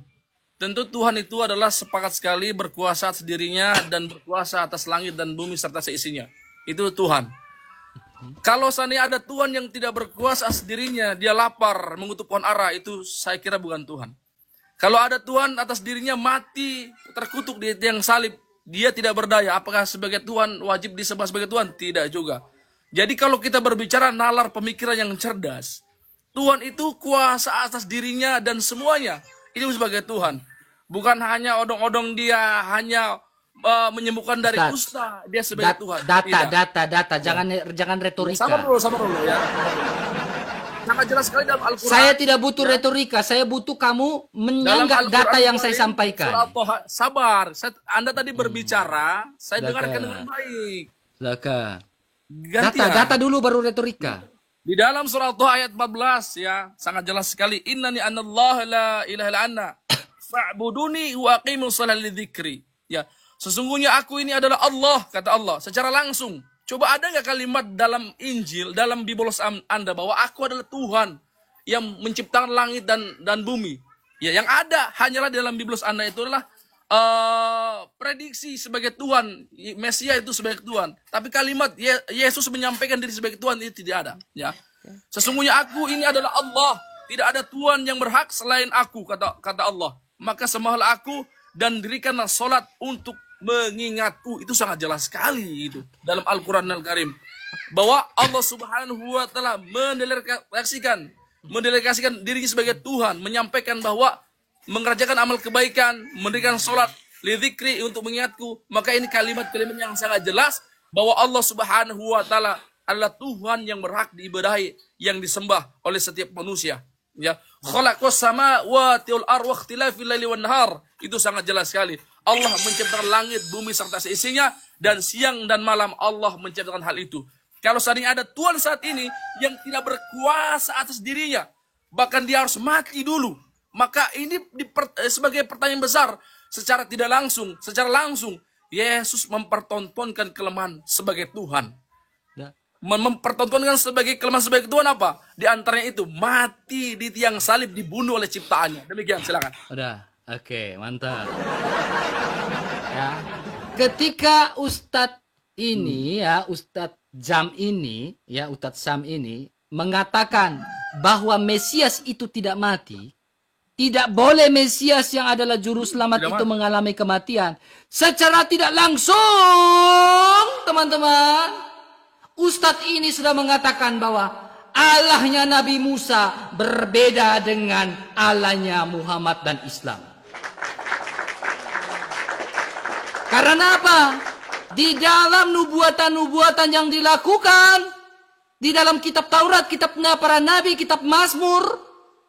tentu Tuhan itu adalah sepakat sekali berkuasa atas dirinya dan berkuasa atas langit dan bumi serta seisinya. Itu Tuhan. Kalau seandainya ada Tuhan yang tidak berkuasa atas dirinya, dia lapar mengutuk pohon ara, itu saya kira bukan Tuhan. Kalau ada Tuhan atas dirinya mati, terkutuk di tiang salib, dia tidak berdaya. Apakah sebagai Tuhan wajib disembah sebagai Tuhan? Tidak juga. Jadi kalau kita berbicara nalar pemikiran yang cerdas, Tuhan itu kuasa atas dirinya dan semuanya. Itu sebagai Tuhan. Bukan hanya odong-odong dia, hanya menyembuhkan dari kusta, dia sebagai Tuhan. Data. Jangan retorika. Sabar dulu ya. Sangat jelas sekali dalam Al-Quran. Saya tidak butuh retorika, saya butuh kamu menyanggah data yang saya sampaikan. Sabar, Anda tadi berbicara, saya dengarkan dengan baik. Silakan. Data dulu baru retorika. Di dalam surah Taha ayat 14 ya, sangat jelas sekali. Innani anallahu la ilaha illa ana fa'buduni wa aqimus sholata lidzikri. Ya, sesungguhnya aku ini adalah Allah, kata Allah secara langsung. Coba ada nggak kalimat dalam Injil, dalam Biblos Anda bahwa aku adalah Tuhan yang menciptakan langit dan bumi? Ya, yang ada hanyalah dalam Biblos Anda itu adalah prediksi sebagai Tuhan, Mesias itu sebagai Tuhan. Tapi kalimat Yesus menyampaikan diri sebagai Tuhan itu tidak ada. Ya, sesungguhnya aku ini adalah Allah, tidak ada Tuhan yang berhak selain aku, kata Allah. Maka sembahlah aku dan dirikanlah solat untuk mengingatku. Itu sangat jelas sekali itu dalam Al-Quran Al-Karim, bahwa Allah Subhanahu wa Ta'ala mendelegasikan dirinya sebagai Tuhan, menyampaikan bahwa mengerjakan amal kebaikan, mendirikan sholat lidzikri untuk mengingatku. Maka ini kalimat-kalimat yang sangat jelas bahwa Allah Subhanahu wa Ta'ala adalah Tuhan yang berhak diibadahi, yang disembah oleh setiap manusia. Ya, khalaqas samawati wal ardi wa ikhtilafil laili wan nahar. Itu sangat jelas sekali. Allah menciptakan langit, bumi serta seisinya, dan siang dan malam Allah menciptakan hal itu. Kalau seandainya ada Tuhan saat ini yang tidak berkuasa atas dirinya, bahkan dia harus mati dulu, maka ini sebagai pertanyaan besar. Secara tidak langsung, secara langsung Yesus mempertontonkan kelemahan sebagai Tuhan. Mempertontonkan sebagai kelemahan sebagai Tuhan apa? Di antaranya itu mati di tiang salib, dibunuh oleh ciptaannya. Demikian, silakan. Udah, oke, mantap. Ya, ketika Ustadz ini ya, Ustadz Jam ini ya, Ustadz Sam ini mengatakan bahwa Mesias itu tidak mati, tidak boleh Mesias yang adalah juru selamat itu mengalami kematian. Secara tidak langsung, teman-teman, Ustadz ini sudah mengatakan bahwa Allahnya Nabi Musa berbeda dengan Allahnya Muhammad dan Islam. Karena apa? Di dalam nubuatan-nubuatan yang dilakukan, di dalam kitab Taurat, kitabnya para nabi, kitab Mazmur,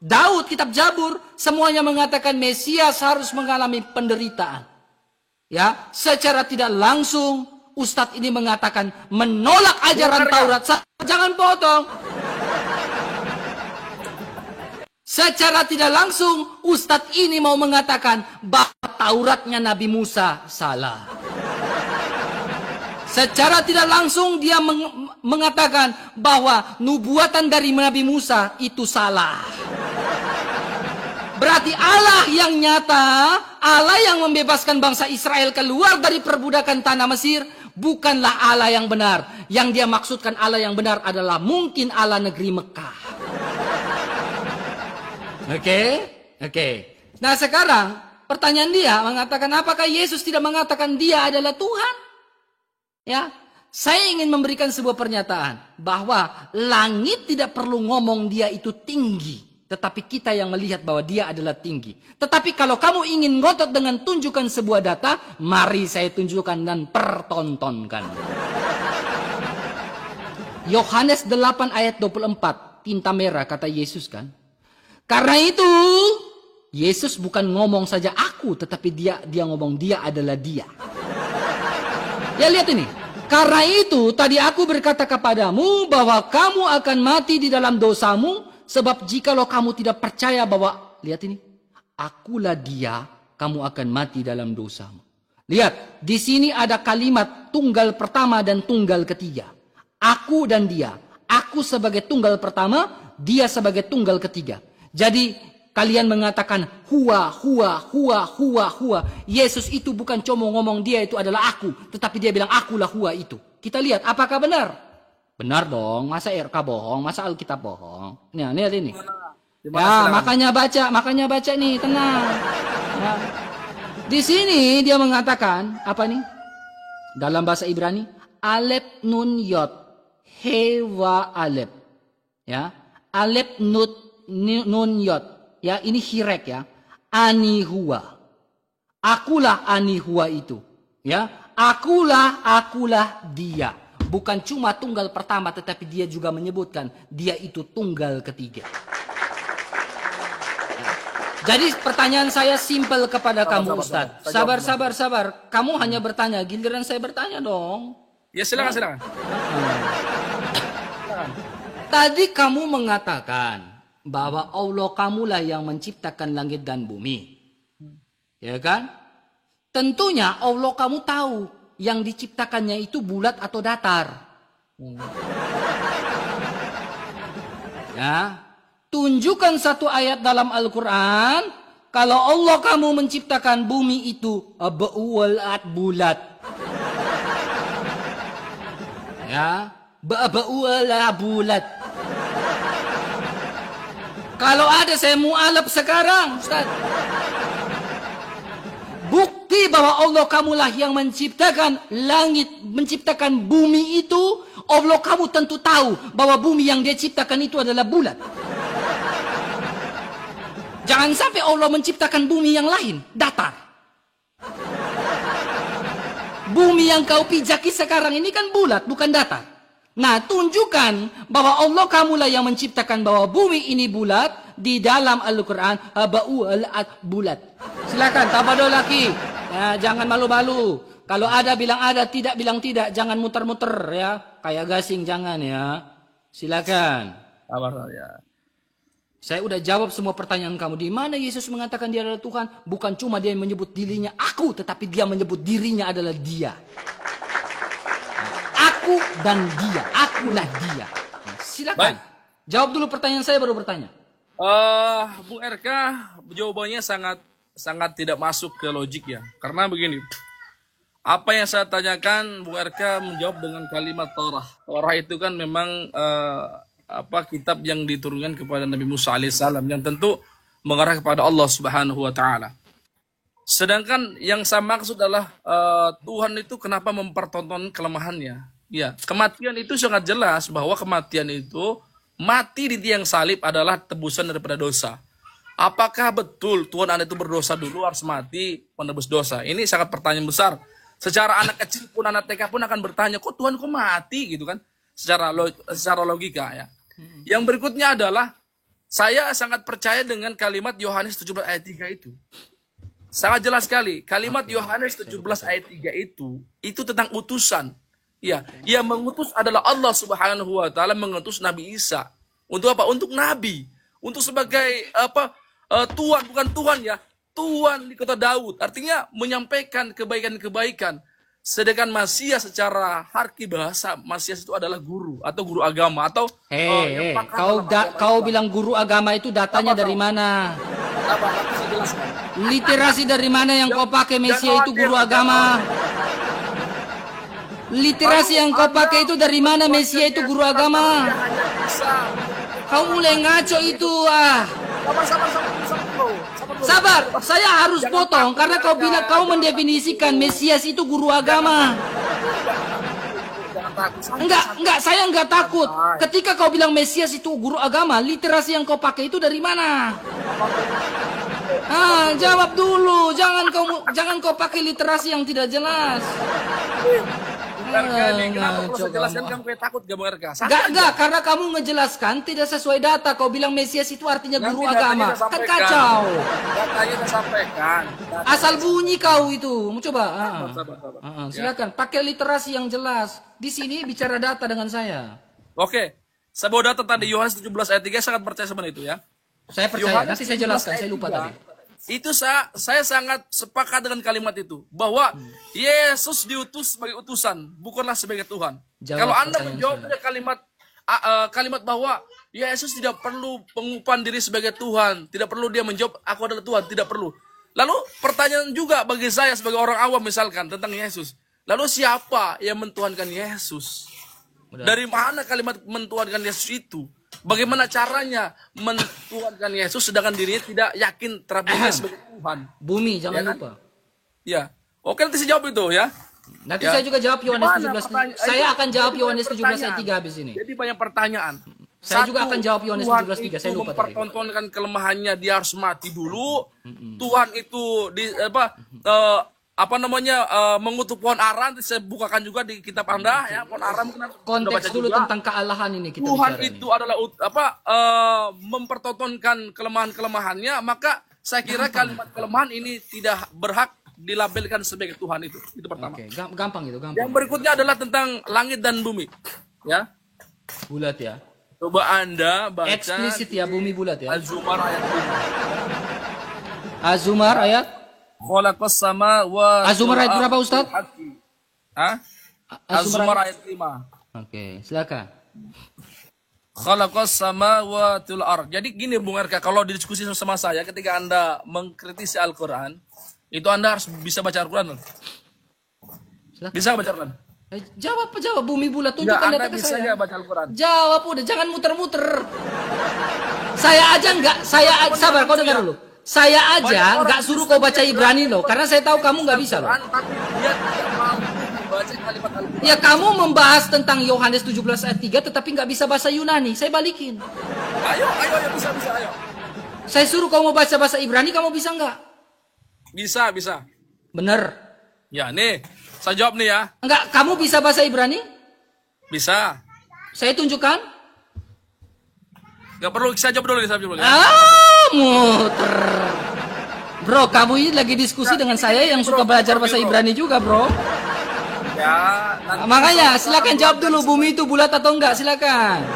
Daud, kitab Jabur, semuanya mengatakan Mesias harus mengalami penderitaan. Ya, secara tidak langsung Ustadz ini mengatakan menolak ajaran Taurat. Jangan potong. Secara tidak langsung Ustadz ini mau mengatakan bahwa Tauratnya Nabi Musa salah. Secara tidak langsung dia mengatakan bahwa nubuatan dari Nabi Musa itu salah. Berarti Allah yang nyata, Allah yang membebaskan bangsa Israel keluar dari perbudakan tanah Mesir, bukanlah Allah yang benar. Yang dia maksudkan Allah yang benar adalah mungkin Allah negeri Mekah. Oke. Nah sekarang pertanyaan dia mengatakan, apakah Yesus tidak mengatakan dia adalah Tuhan? Ya, saya ingin memberikan sebuah pernyataan bahwa langit tidak perlu ngomong dia itu tinggi, tetapi kita yang melihat bahwa dia adalah tinggi. Tetapi kalau kamu ingin ngotot dengan tunjukkan sebuah data, mari saya tunjukkan dan pertontonkan. Yohanes 8 ayat 24, tinta merah kata Yesus kan. Karena itu, Yesus bukan ngomong saja aku, tetapi dia ngomong dia adalah dia. Ya lihat ini. Karena itu tadi aku berkata kepadamu bahwa kamu akan mati di dalam dosamu. Sebab jikalau kamu tidak percaya bahwa, lihat ini, akulah dia, kamu akan mati dalam dosamu. Lihat, di sini ada kalimat tunggal pertama dan tunggal ketiga. Aku dan dia. Aku sebagai tunggal pertama, dia sebagai tunggal ketiga. Jadi kalian mengatakan huwa. Yesus itu bukan cuma ngomong dia itu adalah aku, tetapi dia bilang akulah huwa itu. Kita lihat apakah benar? Benar dong, masa RK bohong, masa Alkitab bohong. Nih, lihat ini. Gimana, Ya, makanya baca nih, tenang. Ya. Di sini dia mengatakan apa nih? Dalam bahasa Ibrani, Alep nun yot, hewa alep. Ya, Alep nun yot. Ya, ini hirek ya. Anihua. Akulah anihua itu. Ya, akulah dia. Bukan cuma tunggal pertama, tetapi dia juga menyebutkan dia itu tunggal ketiga. Jadi pertanyaan saya simpel kepada kamu, Ustadz. Sabar. Kamu hanya bertanya, giliran saya bertanya dong. Ya silakan. Tadi kamu mengatakan bahwa Allah kamulah yang menciptakan langit dan bumi. Ya kan? Tentunya Allah kamu tahu yang diciptakannya itu bulat atau datar. Ya. Tunjukkan satu ayat dalam Al-Quran. Kalau Allah kamu menciptakan bumi itu bulat. Ya. Bulat. Kalau ada saya mu'alaf sekarang, Ustaz. Bukti bahwa Allah kamulah yang menciptakan langit, menciptakan bumi itu. Allah kamu tentu tahu bahwa bumi yang dia ciptakan itu adalah bulat. Jangan sampai Allah menciptakan bumi yang lain, datar. Bumi yang kau pijaki sekarang ini kan bulat, bukan datar. Nah, tunjukkan bahwa Allah kamulah yang menciptakan bahwa bumi ini bulat di dalam Al-Quran. Bulat. Silakan, tabado laki. Ya, jangan malu-malu. Kalau ada bilang ada, tidak bilang tidak. Jangan muter-muter ya. Kayak gasing jangan ya. Silakan. Ya. Saya udah jawab semua pertanyaan kamu. Di mana Yesus mengatakan dia adalah Tuhan? Bukan cuma dia yang menyebut dirinya aku, tetapi dia menyebut dirinya adalah dia. Aku dan dia. Akulah dia. Nah, silakan. Baik. Jawab dulu pertanyaan saya baru bertanya. Bung RK, jawabannya sangat tidak masuk ke logik ya. Karena begini, apa yang saya tanyakan, Bung RK menjawab dengan kalimat Torah. Torah itu kan memang kitab yang diturunkan kepada Nabi Musa alaihissalam yang tentu mengarah kepada Allah Subhanahu wa taala. Sedangkan yang saya maksud adalah Tuhan itu kenapa mempertonton kelemahannya? Ya, kematian itu sangat jelas bahwa kematian itu mati di tiang salib adalah tebusan daripada dosa. Apakah betul Tuhan Anda itu berdosa dulu harus mati menebus dosa? Ini sangat pertanyaan besar. Secara anak kecil pun, anak TK pun akan bertanya, kok Tuhan kok mati gitu kan? Secara logika ya. Yang berikutnya adalah saya sangat percaya dengan kalimat Yohanes 17 ayat 3 itu. Sangat jelas sekali. Kalimat Yohanes 17 ayat 3 itu tentang utusan. Ya, yang mengutus adalah Allah Subhanahu wa taala mengutus Nabi Isa. Untuk apa? Untuk nabi. Untuk sebagai tuan, bukan Tuhan ya. Tuan di kota Daud. Artinya menyampaikan kebaikan-kebaikan. Sedangkan Masias secara harki bahasa, Masias itu adalah guru atau guru agama atau kau bilang guru agama itu datanya dari mana? Literasi dari mana yang kau pakai Mesias itu guru agama? Literasi yang kau pakai itu dari mana Mesias itu guru agama? Kau mulai ngaco itu Sabar, saya harus potong karena kau bilang kau mendefinisikan Mesias itu guru agama. Enggak, saya enggak takut. Ketika kau bilang Mesias itu guru agama, literasi yang kau pakai itu dari mana? Jawab dulu. Jangan kau pakai literasi yang tidak jelas. Kenapa kalau saya jelaskan kamu kayak takut gak mengerti? Enggak, karena kamu ngejelaskan tidak sesuai data. Kau bilang Mesias itu artinya guru agama. Kan kacau. Datanya saya sampaikan. Asal bunyi kau itu. Mau coba? Sabar. Silakan, pakai literasi yang jelas. Di sini bicara data dengan saya. Oke. Saya bawa data tadi Yohanes 17 ayat 3, sangat percaya sama itu ya. Saya percaya, nanti saya jelaskan, saya lupa tadi. Itu saya sangat sepakat dengan kalimat itu bahwa Yesus diutus sebagai utusan, bukanlah sebagai Tuhan. Kalau Anda menjawab kalimat bahwa Yesus tidak perlu pengupahan diri sebagai Tuhan, tidak perlu dia menjawab aku adalah Tuhan, tidak perlu. Lalu pertanyaan juga bagi saya sebagai orang awam misalkan tentang Yesus. Lalu siapa yang mentuhankan Yesus? Dari mana kalimat mentuhankan Yesus itu? Bagaimana caranya mentuhankan Yesus sedangkan dirinya tidak yakin terhadap sebagai Tuhan? Bumi, jangan Ya kan? lupa. Ya. Oke, nanti saya jawab itu ya. Nanti Ya. saya juga jawab Yohanes Gimana 17. pertanyaan? Saya akan jawab Itu Yohanes 17 ayat pertanyaan. 3 habis ini. Jadi banyak pertanyaan. Saya juga akan jawab Yohanes Tuhan 17:3. Saya itu lupa tadi. mempertontonkan kelemahannya, dia harus mati dulu. Tuhan itu mengutuk pohon ara. Nanti saya bukakan juga di kitab Anda ya, pohon ara mungkin sudah Konteks baca dulu juga. tentang kealahan ini kita Tuhan bicara itu adalah mempertontonkan kelemahan-kelemahannya, maka saya kira kalimat kelemahan ini tidak berhak dilabelkan sebagai Tuhan itu. Itu pertama. Oke, gampang itu, gampang. Yang berikutnya adalah tentang langit dan bumi. Ya. Bulat ya. Coba Anda baca Eksplisit ya, bumi bulat ya. Az-Zumar ayat 5. Az-Zumar ayat Khalaqas samawati Az-Zumar ayat berapa, Ustaz? Hah? Az-Zumar ayat 5. Oke, silakan. Khalaqas samawati wal ard. Jadi gini Bung RK, kalau didiskusi sama saya ketika Anda mengkritisi Al-Qur'an, itu Anda harus bisa baca Al-Qur'an. Silakan. Bisa baca Al-Qur'an? Jawab bumi bulat, Enggak, tunjukkan Anda data ke bisa saya. nggak baca Al-Qur'an? Jawab udah, jangan muter-muter. Saya aja enggak, sabar, kau dengar dulu. Saya aja enggak suruh kau baca Ibrani loh, karena saya tahu kamu enggak bisa loh. Tapi dia tidak mampu membaca kalimat Al-Qur'an. Ya kamu membahas tentang Yohanes 17 ayat 3 tetapi enggak bisa bahasa Yunani. Saya balikin. Ayo, bisa, ayo. Saya suruh kau mau baca bahasa Ibrani, kamu bisa enggak? Bisa. Bener. Ya, nih. Saya jawab nih ya. Enggak, kamu bisa bahasa Ibrani? Bisa. Saya tunjukkan. Nggak perlu, saya jawab dulu ya. Muter. Bro, kamu ini lagi diskusi dengan saya yang suka belajar bahasa Ibrani juga, bro. Ya, Makanya, silakan jawab dulu, bumi itu bulat atau enggak, silakan.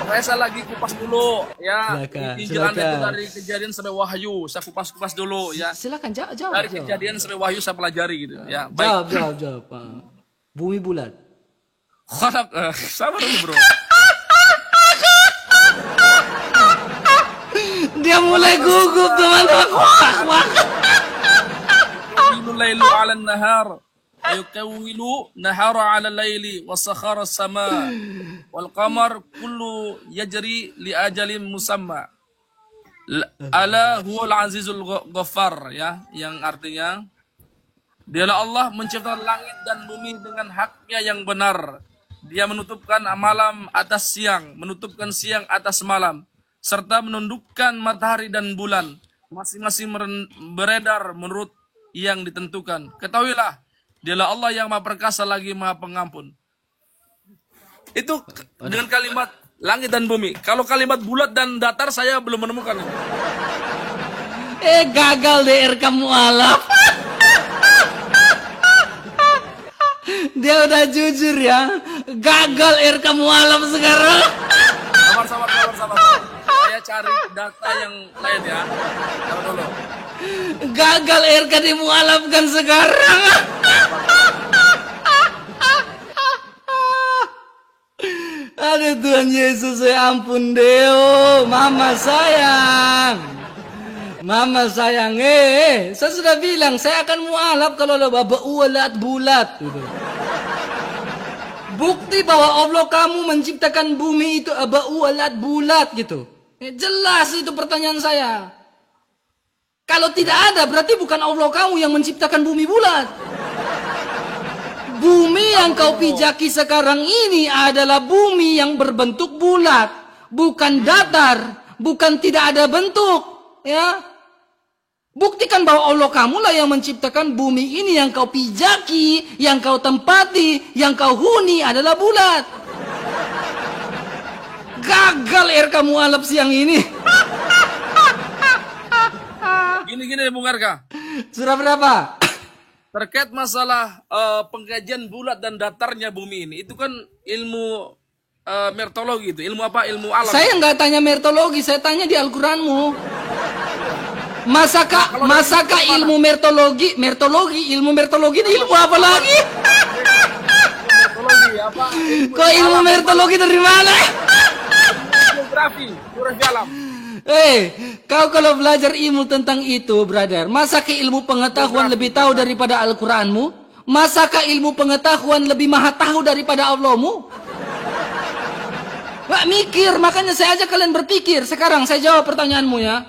Pokoknya saya lagi kupas dulu ya. Silakan, Injil Anda itu silakan. dari Kejadian sampai Wahyu. Saya kupas-kupas dulu ya. Silakan jawab. Dari Kejadian sampai Wahyu saya pelajari gitu ya. Baik. Jawab. Bumi bulat. Sabar dulu, Bro. Dia mulai gugup, teman-teman. Wah. Yukawilu lailu 'ala an-nahar. Yukawilu nahara 'ala al-laili wa sakhara as-sama wal qamar kullu yajri li ajalin musamma. Ala huwal azizul ghaffar ya, yang artinya dialah Allah menciptakan langit dan bumi dengan haknya yang benar. Dia menutupkan malam atas siang, menutupkan siang atas malam, serta menundukkan matahari dan bulan, masing-masing beredar menurut yang ditentukan. Ketahuilah, dialah Allah yang Maha Perkasa lagi Maha Pengampun. Itu dengan kalimat langit dan bumi. Kalau kalimat bulat dan datar saya belum menemukan. Gagal DR kamu alaf. Dia udah jujur ya. Gagal RK mualaf sekarang. Sabar. Saya cari data yang lain ya. Sabar dulu. Gagal RK dimualafkan sekarang. Aduh Tuhan Yesus, ya ampun Deo. Mama sayang. Saya sudah bilang saya akan mualaf kalau lo ulat bulat. Gitu. Bukti bahwa Allah kamu menciptakan bumi itu ulat bulat gitu. Jelas itu pertanyaan saya. Kalau tidak ada berarti bukan Allah kamu yang menciptakan bumi bulat. Bumi yang kau pijaki sekarang ini adalah bumi yang berbentuk bulat, bukan datar, bukan tidak ada bentuk, ya. Buktikan bahwa Allah kamulah yang menciptakan bumi ini yang kau pijaki, yang kau tempati, yang kau huni adalah bulat. Gagal kamu alap siang ini. Gini Bung Arka. Surah berapa? Terkait masalah pengkajian bulat dan datarnya bumi ini, itu kan ilmu mertologi itu, ilmu apa? Ilmu alam. Saya nggak tanya mertologi, saya tanya di Al-Quranmu. Masakah ilmu mertologi ini ilmu apa lagi? Mertologi apa? Kok ilmu mertologi dari mana? Geografi alam. Kau kalau belajar ilmu tentang itu, brother, masakah ilmu pengetahuan lebih tahu daripada Al-Quranmu? Masakah ilmu pengetahuan lebih maha tahu daripada Allahmu? Nggak mikir, makanya saya ajak kalian berpikir. Sekarang saya jawab pertanyaanmu ya.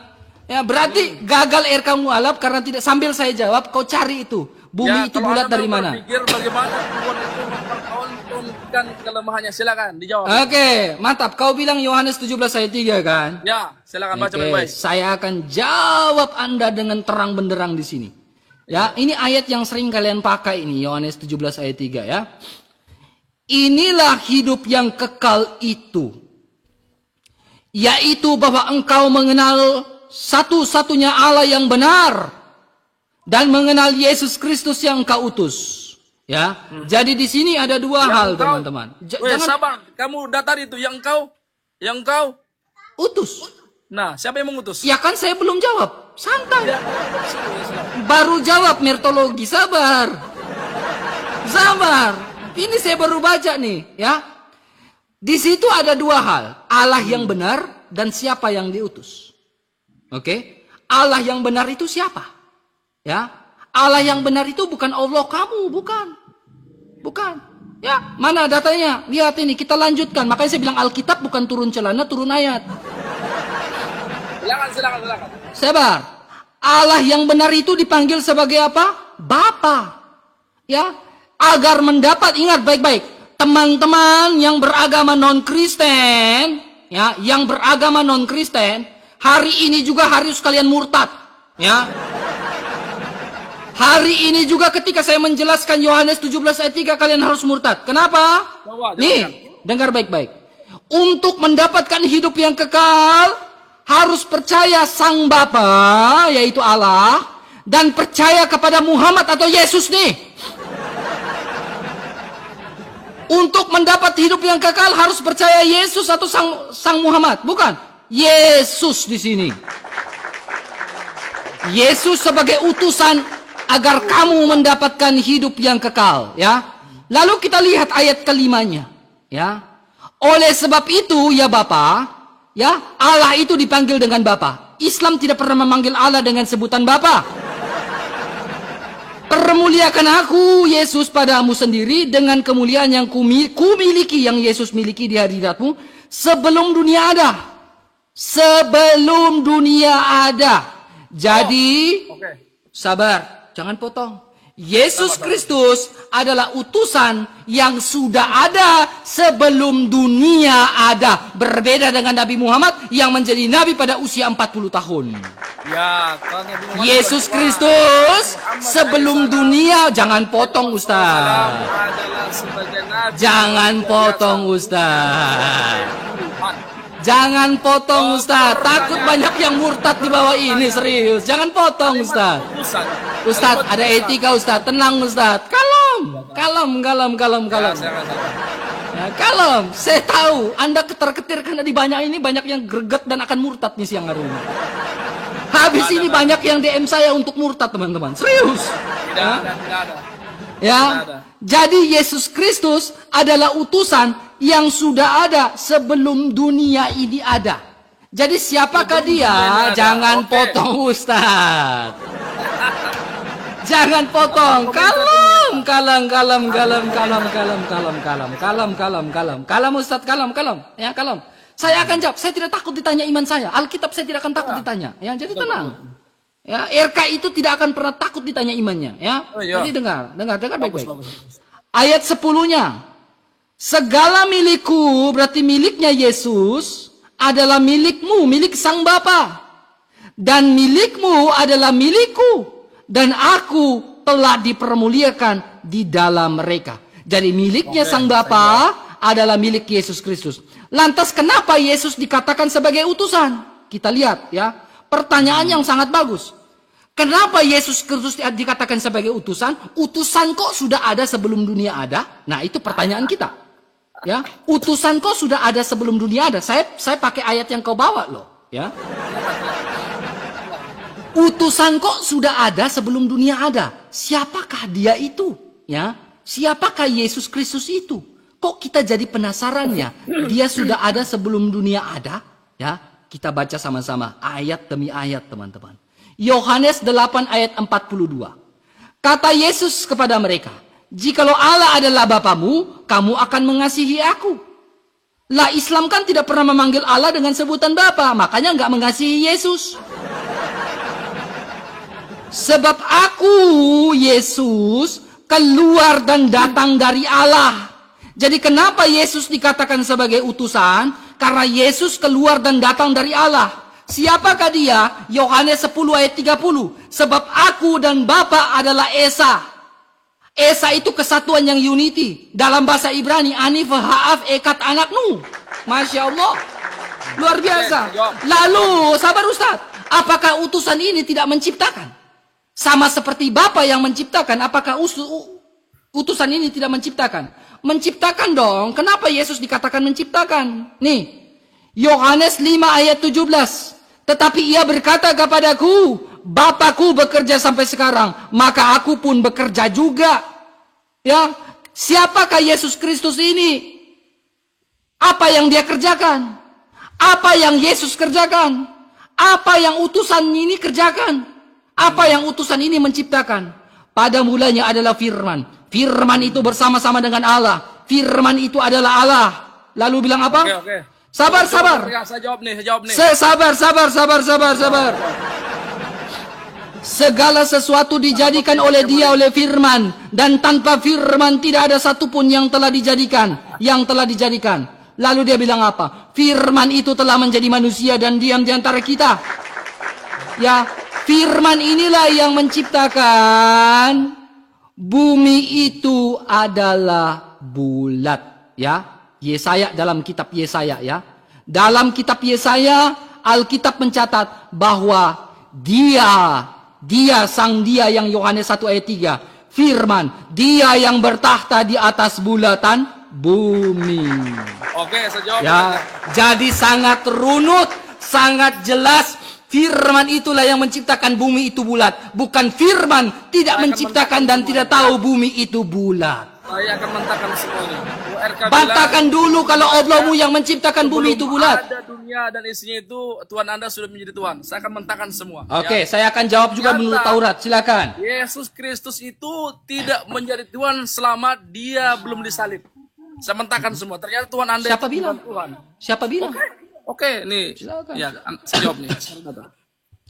Ya, berarti gagal RK mualaf karena tidak, sambil saya jawab kau cari itu. Bumi itu kalau bulat Anda dari mau mana? berpikir bagaimana Tuhan itu mempertontonkan kelemahannya, silakan dijawab. Oke, mantap. Kau bilang Yohanes 17 ayat 3 kan? Ya, silakan baca Oke, baik-baik. saya akan jawab Anda dengan terang benderang di sini. Ya, ini ayat yang sering kalian pakai ini, Yohanes 17 ayat 3 ya. Inilah hidup yang kekal itu, yaitu bahwa engkau mengenal satu-satunya Allah yang benar dan mengenal Yesus Kristus yang engkau utus. Ya, jadi di sini ada dua hal, teman-teman. Jangan sabar, kamu datar itu yang engkau utus. Nah, siapa yang mengutus? Ya kan saya belum jawab. Santai. Baru jawab mertologi, sabar. Sabar. Ini saya baru baca nih, ya. Di situ ada dua hal, Allah yang benar dan siapa yang diutus. Oke? Allah yang benar itu siapa? Ya. Allah yang benar itu bukan Allah kamu, bukan. Bukan. Ya, mana datanya? Lihat ini, kita lanjutkan. Makanya saya bilang Alkitab bukan turun celana, turun ayat. Silakan. Sabar. Allah yang benar itu dipanggil sebagai apa? Bapa. Ya, agar mendapat, ingat baik-baik, teman-teman yang beragama non-Kristen, ya, yang beragama non-Kristen, hari ini juga harus kalian murtad, ya. Hari ini juga ketika saya menjelaskan Yohanes 17 ayat 3 kalian harus murtad. Kenapa? Nih, dengar baik-baik. Untuk mendapatkan hidup yang kekal, harus percaya Sang Bapa, yaitu Allah, dan percaya kepada Muhammad atau Yesus nih. Untuk mendapat hidup yang kekal harus percaya Yesus atau Sang Muhammad, bukan? Yesus di sini. Yesus sebagai utusan agar kamu mendapatkan hidup yang kekal, ya. Lalu kita lihat ayat kelimanya, ya. Oleh sebab itu, ya Bapa, ya, Allah itu dipanggil dengan Bapa. Islam tidak pernah memanggil Allah dengan sebutan Bapa. Permuliakan aku, Yesus, padamu sendiri dengan kemuliaan yang kumiliki, yang Yesus miliki di hadiratmu sebelum dunia ada. Sebelum dunia ada. Jadi, sabar, jangan potong. Yesus Kristus adalah utusan yang sudah ada sebelum dunia ada. Berbeda dengan Nabi Muhammad yang menjadi nabi pada usia 40 tahun. Ya, Yesus Kristus sebelum dunia, jangan potong Ustaz. Jangan potong Ustaz. Jangan potong Ustaz. Takut banyak yang murtad di bawah ini, serius. Jangan potong Ustaz. Ustaz, ada etika Ustaz. Tenang Ustaz. Kalem. Ya, kalem. Saya tahu Anda ketar-ketir karena di banyak ini banyak yang greget dan akan murtad nih siang hari ini. Habis ini banyak yang DM saya untuk murtad, teman-teman. Serius. Tidak ada. Ya. Jadi Yesus Kristus adalah utusan yang sudah ada sebelum dunia ini ada. Jadi siapakah dia? Jangan potong Ustaz. Jangan potong. Kalem Ustaz, kalem. Ya, kalem. Saya akan jawab. Saya tidak takut ditanya iman saya. Alkitab saya tidak akan takut ditanya. Ya, jadi tenang. Ya, RK itu tidak akan pernah takut ditanya imannya, ya. Jadi dengar baik-baik. Ayat 10-nya. Segala milikku, berarti miliknya Yesus, adalah milikmu, milik Sang Bapa. Dan milikmu adalah milikku. Dan aku telah dipermuliakan di dalam mereka. Jadi miliknya Sang Bapa adalah milik Yesus Kristus. Lantas kenapa Yesus dikatakan sebagai utusan? Kita lihat ya. Pertanyaan yang sangat bagus. Kenapa Yesus Kristus dikatakan sebagai utusan? Utusan kok sudah ada sebelum dunia ada? Nah, itu pertanyaan kita. Ya, utusan kok sudah ada sebelum dunia ada? Saya pakai ayat yang kau bawa loh, ya. Utusan kok sudah ada sebelum dunia ada? Siapakah dia itu? Ya, siapakah Yesus Kristus itu? Kok kita jadi penasarannya? Dia sudah ada sebelum dunia ada? Ya, kita baca sama-sama ayat demi ayat, teman-teman. Yohanes 8 ayat 42. Kata Yesus kepada mereka, "Jikalau Allah adalah Bapamu, kamu akan mengasihi aku. Lah Islam kan tidak pernah memanggil Allah dengan sebutan Bapa, makanya nggak mengasihi Yesus. Sebab aku, Yesus, keluar dan datang dari Allah. Jadi kenapa Yesus dikatakan sebagai utusan? Karena Yesus keluar dan datang dari Allah. Siapakah dia? Yohanes 10 ayat 30. Sebab aku dan Bapa adalah Esa. Esa itu kesatuan yang unity. Dalam bahasa Ibrani, Anif, Ha'af, Ekat, Anaknu. Masya Allah. Luar biasa. Lalu, sabar Ustaz. Apakah utusan ini tidak menciptakan? Sama seperti Bapa yang menciptakan. Apakah utusan ini tidak menciptakan? Menciptakan dong. Kenapa Yesus dikatakan menciptakan? Nih. Yohanes 5 ayat 17. Tetapi ia berkata kepadaku, Bapakku bekerja sampai sekarang, maka aku pun bekerja juga. Ya, siapakah Yesus Kristus ini? Apa yang dia kerjakan? Apa yang Yesus kerjakan? Apa yang utusan ini kerjakan? Apa yang utusan ini menciptakan? Pada mulanya adalah firman. Firman itu bersama-sama dengan Allah. Firman itu adalah Allah. Lalu bilang apa? Oke. Sabar. Saya jawab nih. Sabar. Segala sesuatu dijadikan oleh dia, oleh firman. Dan tanpa firman tidak ada satupun yang telah dijadikan. Lalu dia bilang apa? Firman itu telah menjadi manusia dan diam di antara kita. Ya, firman inilah yang menciptakan bumi itu adalah bulat. Ya, Yesaya, dalam kitab Yesaya, ya. Dalam kitab Yesaya, Alkitab mencatat bahwa dia sang dia yang Yohanes 1 ayat 3, firman, dia yang bertahta di atas bulatan bumi. Oke, saya jawab. Ya, jadi sangat runut, sangat jelas, firman itulah yang menciptakan bumi itu bulat. Bukan firman tidak menciptakan dan tidak tahu bumi itu bulat. Saya akan mentahkan semuanya. Bantahkan dulu kalau Allahmu yang menciptakan bumi itu bulat. Ada dunia dan isinya itu, Tuhan Anda sudah menjadi Tuhan. Saya akan mentahkan semua. Oke, saya akan jawab juga menurut Taurat. Silakan. Yesus Kristus itu tidak menjadi Tuhan selama dia belum disalib. Saya mentahkan semua. Ternyata Tuhan Anda Siapa itu bilang? Tuhan. Siapa bilang? Oke, nih. Silakan. Ya, saya jawab nih.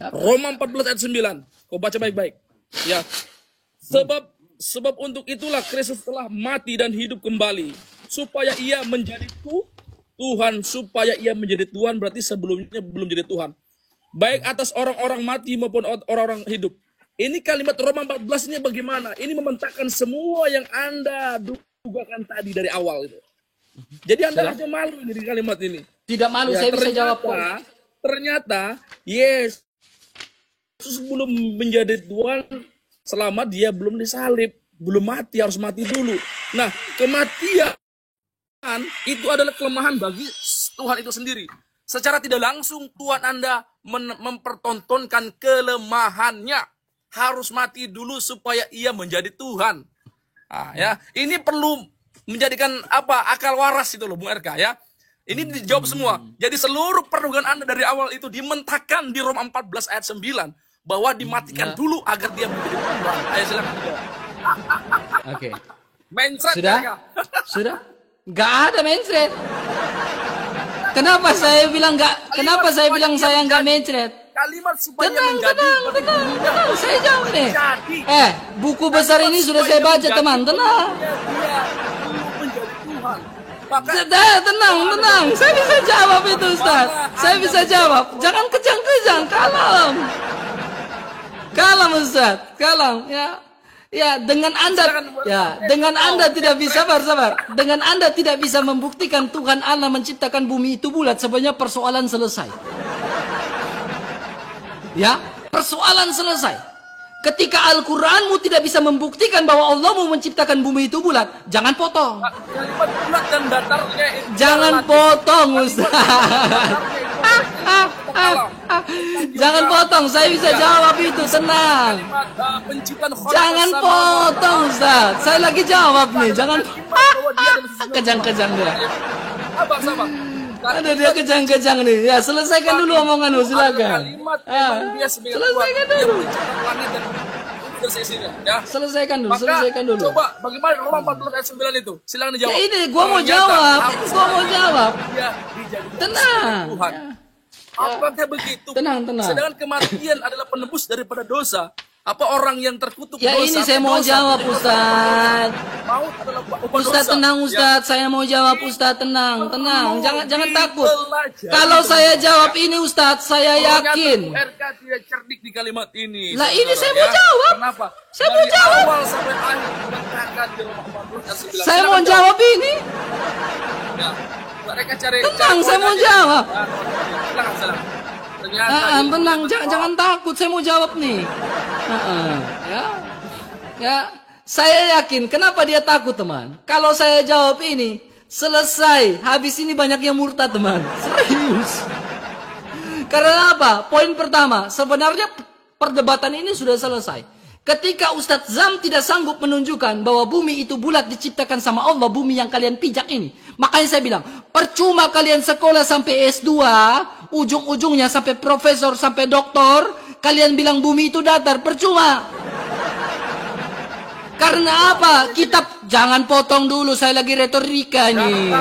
Roma 14 ayat 9. Kau baca baik-baik. Ya. Sebab untuk itulah Kristus telah mati dan hidup kembali, supaya ia menjadi Tuhan, supaya ia menjadi Tuhan, berarti sebelumnya belum jadi Tuhan, baik atas orang-orang mati maupun orang-orang hidup. Ini kalimat Roma 14 ini bagaimana? Ini mementahkan semua yang Anda dugakan tadi dari awal itu. Jadi Anda aja malu ini di kalimat ini. Tidak malu, saya bisa jawab. Ternyata Yesus belum menjadi Tuhan selama dia belum disalib, belum mati, harus mati dulu. Nah, kematian itu adalah kelemahan bagi Tuhan itu sendiri. Secara tidak langsung Tuhan Anda mempertontonkan kelemahannya. Harus mati dulu supaya ia menjadi Tuhan. Nah, ya, ini perlu menjadikan akal waras itu loh, Bung RK, ya. Ini dijawab semua. Jadi seluruh perdugaan Anda dari awal itu dimentahkan di Roma 14 ayat 9. Bahwa dimatikan dulu agar dia menjadi Tuhan. Ayo silakan. Oke. Mencret. Sudah? Gak ada mencret. Kenapa saya bilang gak? Kenapa saya bilang saya nggak mencret? Kalimat supaya Tenang. Saya jawab nih. Menjadi. Buku besar ini sudah saya baca, teman. Tenang. Dia menjadi Tuhan. Tenang. Saya bisa jawab itu, Ustaz. Saya bisa jawab. Jangan kejang-kejang, kalem, Ustaz. Kalem, ya. Ya, dengan Anda tidak bisa sabar. Dengan Anda tidak bisa membuktikan Tuhan Allah menciptakan bumi itu bulat, sebenarnya persoalan selesai. Ya, persoalan selesai. Ketika Al-Qur'anmu tidak bisa membuktikan bahwa Allah mau menciptakan bumi itu bulat, jangan potong. Kalimat bulat dan datar. Jangan potong, Ustaz. Jangan potong, saya bisa jawab itu, tenang. Jangan potong, Ustaz. Saya lagi jawab nih, jangan kejang-kejang dia. Ada dia kejang-kejang nih. Ya, selesaikan dulu omonganmu, silakan. Selesaikan dulu. selesai sini ya. Selesaikan dulu, Maka selesaikan dulu. coba bagaimana Roma 14 ayat 9 itu? Silakan dijawab. Ya ini gua mau jawab, gua mau jawab. Dia dijadikan Tenang. Tuhan. Apakah begitu? Tenang, tenang. Sedangkan kematian adalah penebus daripada dosa. Apa orang yang terkutuk Ya dosa? ini saya mau dosa, jawab, dosa, Ustaz. Maut adalah upah Ustaz dosa. tenang, Ya. Ustaz. Saya mau jawab, Ustaz tenang, tenang. Jangan takut. Dipelajari. Kalau saya jawab ini, Ustaz, saya Ternyata yakin. URK tidak cerdik di kalimat ini. Lah, ini saya saudara, mau jawab. Kenapa? Saya Dari mau jawab. awal sampai akhir dikatakan di Roma 14 ayat 9. Saya mau Silakan jawab ini. Ya. Mereka cari Tenang, cari saya mau aja. jawab. Ya, silakan. Ternyata ini Tenang, jangan takut. Saya mau jawab nih. Ya, saya yakin. Kenapa dia takut, teman? Kalau saya jawab ini, selesai. Habis ini banyak yang murtad, teman. Serius. Karena apa? Poin pertama, sebenarnya perdebatan ini sudah selesai. Ketika Ustadz Zam tidak sanggup menunjukkan bahwa bumi itu bulat diciptakan sama Allah, bumi yang kalian pijak ini. Makanya saya bilang, percuma kalian sekolah sampai S2, ujung-ujungnya sampai profesor, sampai doktor, kalian bilang bumi itu datar, percuma. Karena apa? Kitab, jangan potong dulu, saya lagi retorika nih.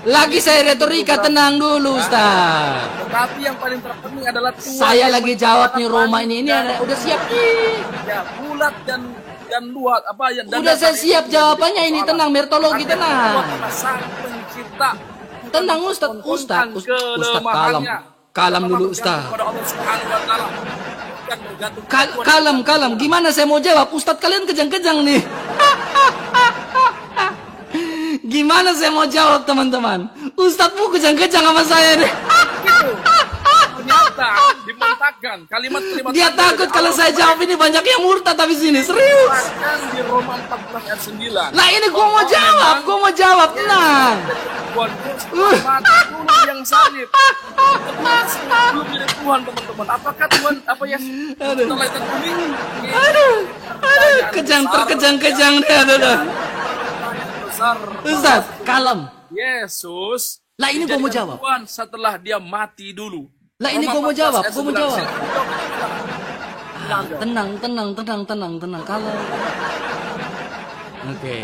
Lagi saya retorika, tenang dulu Ustaz. Tetapi yang paling terpenting adalah Tuhan Saya yang lagi jawab nih Roma ini dan- udah siap nih. ya bulat dan luas apa ya dan Udah saya datar siap itu jawabannya menjadi ini, persoalan. tenang, mertologi Karena tenang. Tuhan adalah sang pencipta. Tenang Ustaz, Tentang Ustaz kalem. kelemahannya. Kalem Tetap dulu bergantung Ustaz. kepada Allah Subhanahu wa taala. Bukan bergantung kepada Tuhan. Kalem. Gimana saya mau jawab? Ustaz kalian kejang-kejang nih. Gimana saya mau jawab teman-teman? Ustazmu kejang-kejang sama saya nih. Gitu. Ternyata dimentahkan kalimat-kalimat Dia tadi takut dari kalau Allah saya jawab ini banyak yang murtad habis ini. Serius. bahkan di Roma 14 ayat 9. Lah ini gua mau jawab, tenang. Tuhan mati dulu yang salib. Belum jadi Tuhan teman-teman. Apakah Tuhan apa ya? Terlahir bumi. Aduh, terkejang-kejang deh, aduh. Besar. Ustaz, kalem. Yesus. Lah ini gua mau dijadikan jawab. Tuhan setelah dia mati dulu. Lah ini Roma gua mau 14 jawab, ayat gua mau 11. jawab. Silakan. Tenang, kalem. Oke.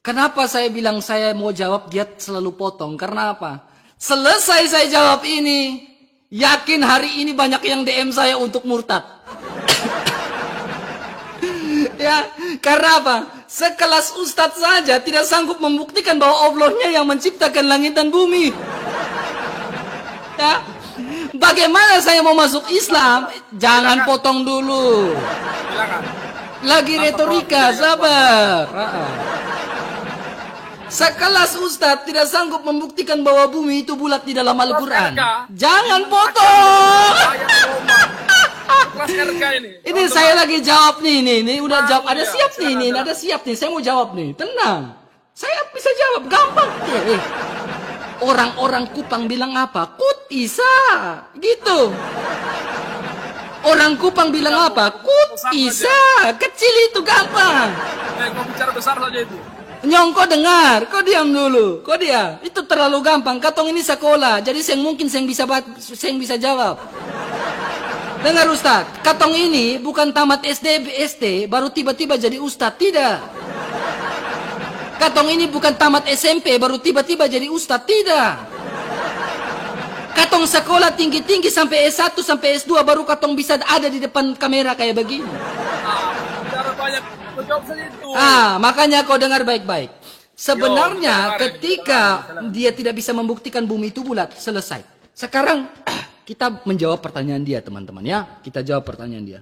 Kenapa saya bilang saya mau jawab dia selalu potong? Karena apa? Selesai saya jawab ini, yakin hari ini banyak yang DM saya untuk murtad. Ya, karena apa? Sekelas Ustadz saja tidak sanggup membuktikan bahwa Allahnya yang menciptakan langit dan bumi. Ya, bagaimana saya mau masuk Islam? Jangan potong dulu. Silakan. Lagi retorika, sabar. Sekelas Ustadz tidak sanggup membuktikan bahwa bumi itu bulat di dalam Al-Quran. Jangan potong. Ayat Roma. Kelas RK ini. Ini saya lagi jawab nih, ini udah jawab. Ada Iya, siap nih, silakan. ada siap nih. Saya mau jawab nih, tenang. Saya bisa jawab, gampang. Orang-orang Kupang bilang apa? Kut Isa, gitu. Orang Kupang bilang apa? Kut Isa, kecil itu gampang. Kau bicara besar saja itu. Nyong, kau dengar, kau diam dulu, kau dia. Itu terlalu gampang. Katong ini sekolah, jadi saya bisa jawab. Dengar Ustaz, katong ini bukan tamat SD, BST, baru tiba-tiba jadi Ustaz, tidak. Katong ini bukan tamat SMP, baru tiba-tiba jadi Ustaz, tidak. Katong sekolah tinggi-tinggi sampai S1, sampai S2, baru katong bisa ada di depan kamera kayak begini. Bicara banyak, kau jawab saja itu. Makanya kau dengar baik-baik. Sebenarnya Yo, ketika dia tidak bisa membuktikan bumi itu bulat, selesai. Sekarang kita menjawab pertanyaan dia, teman-teman ya. Kita jawab pertanyaan dia.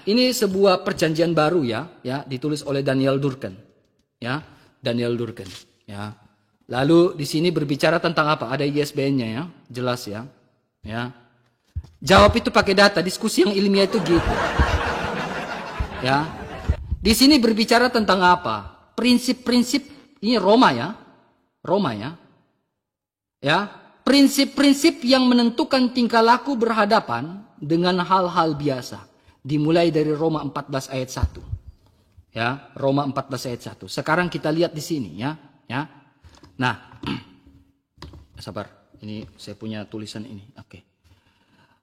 Ini sebuah perjanjian baru ya, ditulis oleh Daniel Durkheim. Ya, Daniel Durkheim, ya. Lalu di sini berbicara tentang apa? Ada ISBN-nya ya, jelas ya. Ya. Jawab itu pakai data, diskusi yang ilmiah itu gitu. Ya. Di sini berbicara tentang apa? Prinsip-prinsip, ini Roma ya. Ya. Prinsip-prinsip yang menentukan tingkah laku berhadapan dengan hal-hal biasa. Dimulai dari Roma 14 ayat 1. Ya, Roma 14 ayat 1. Sekarang kita lihat di sini ya. Nah, sabar. Ini saya punya tulisan ini. Oke.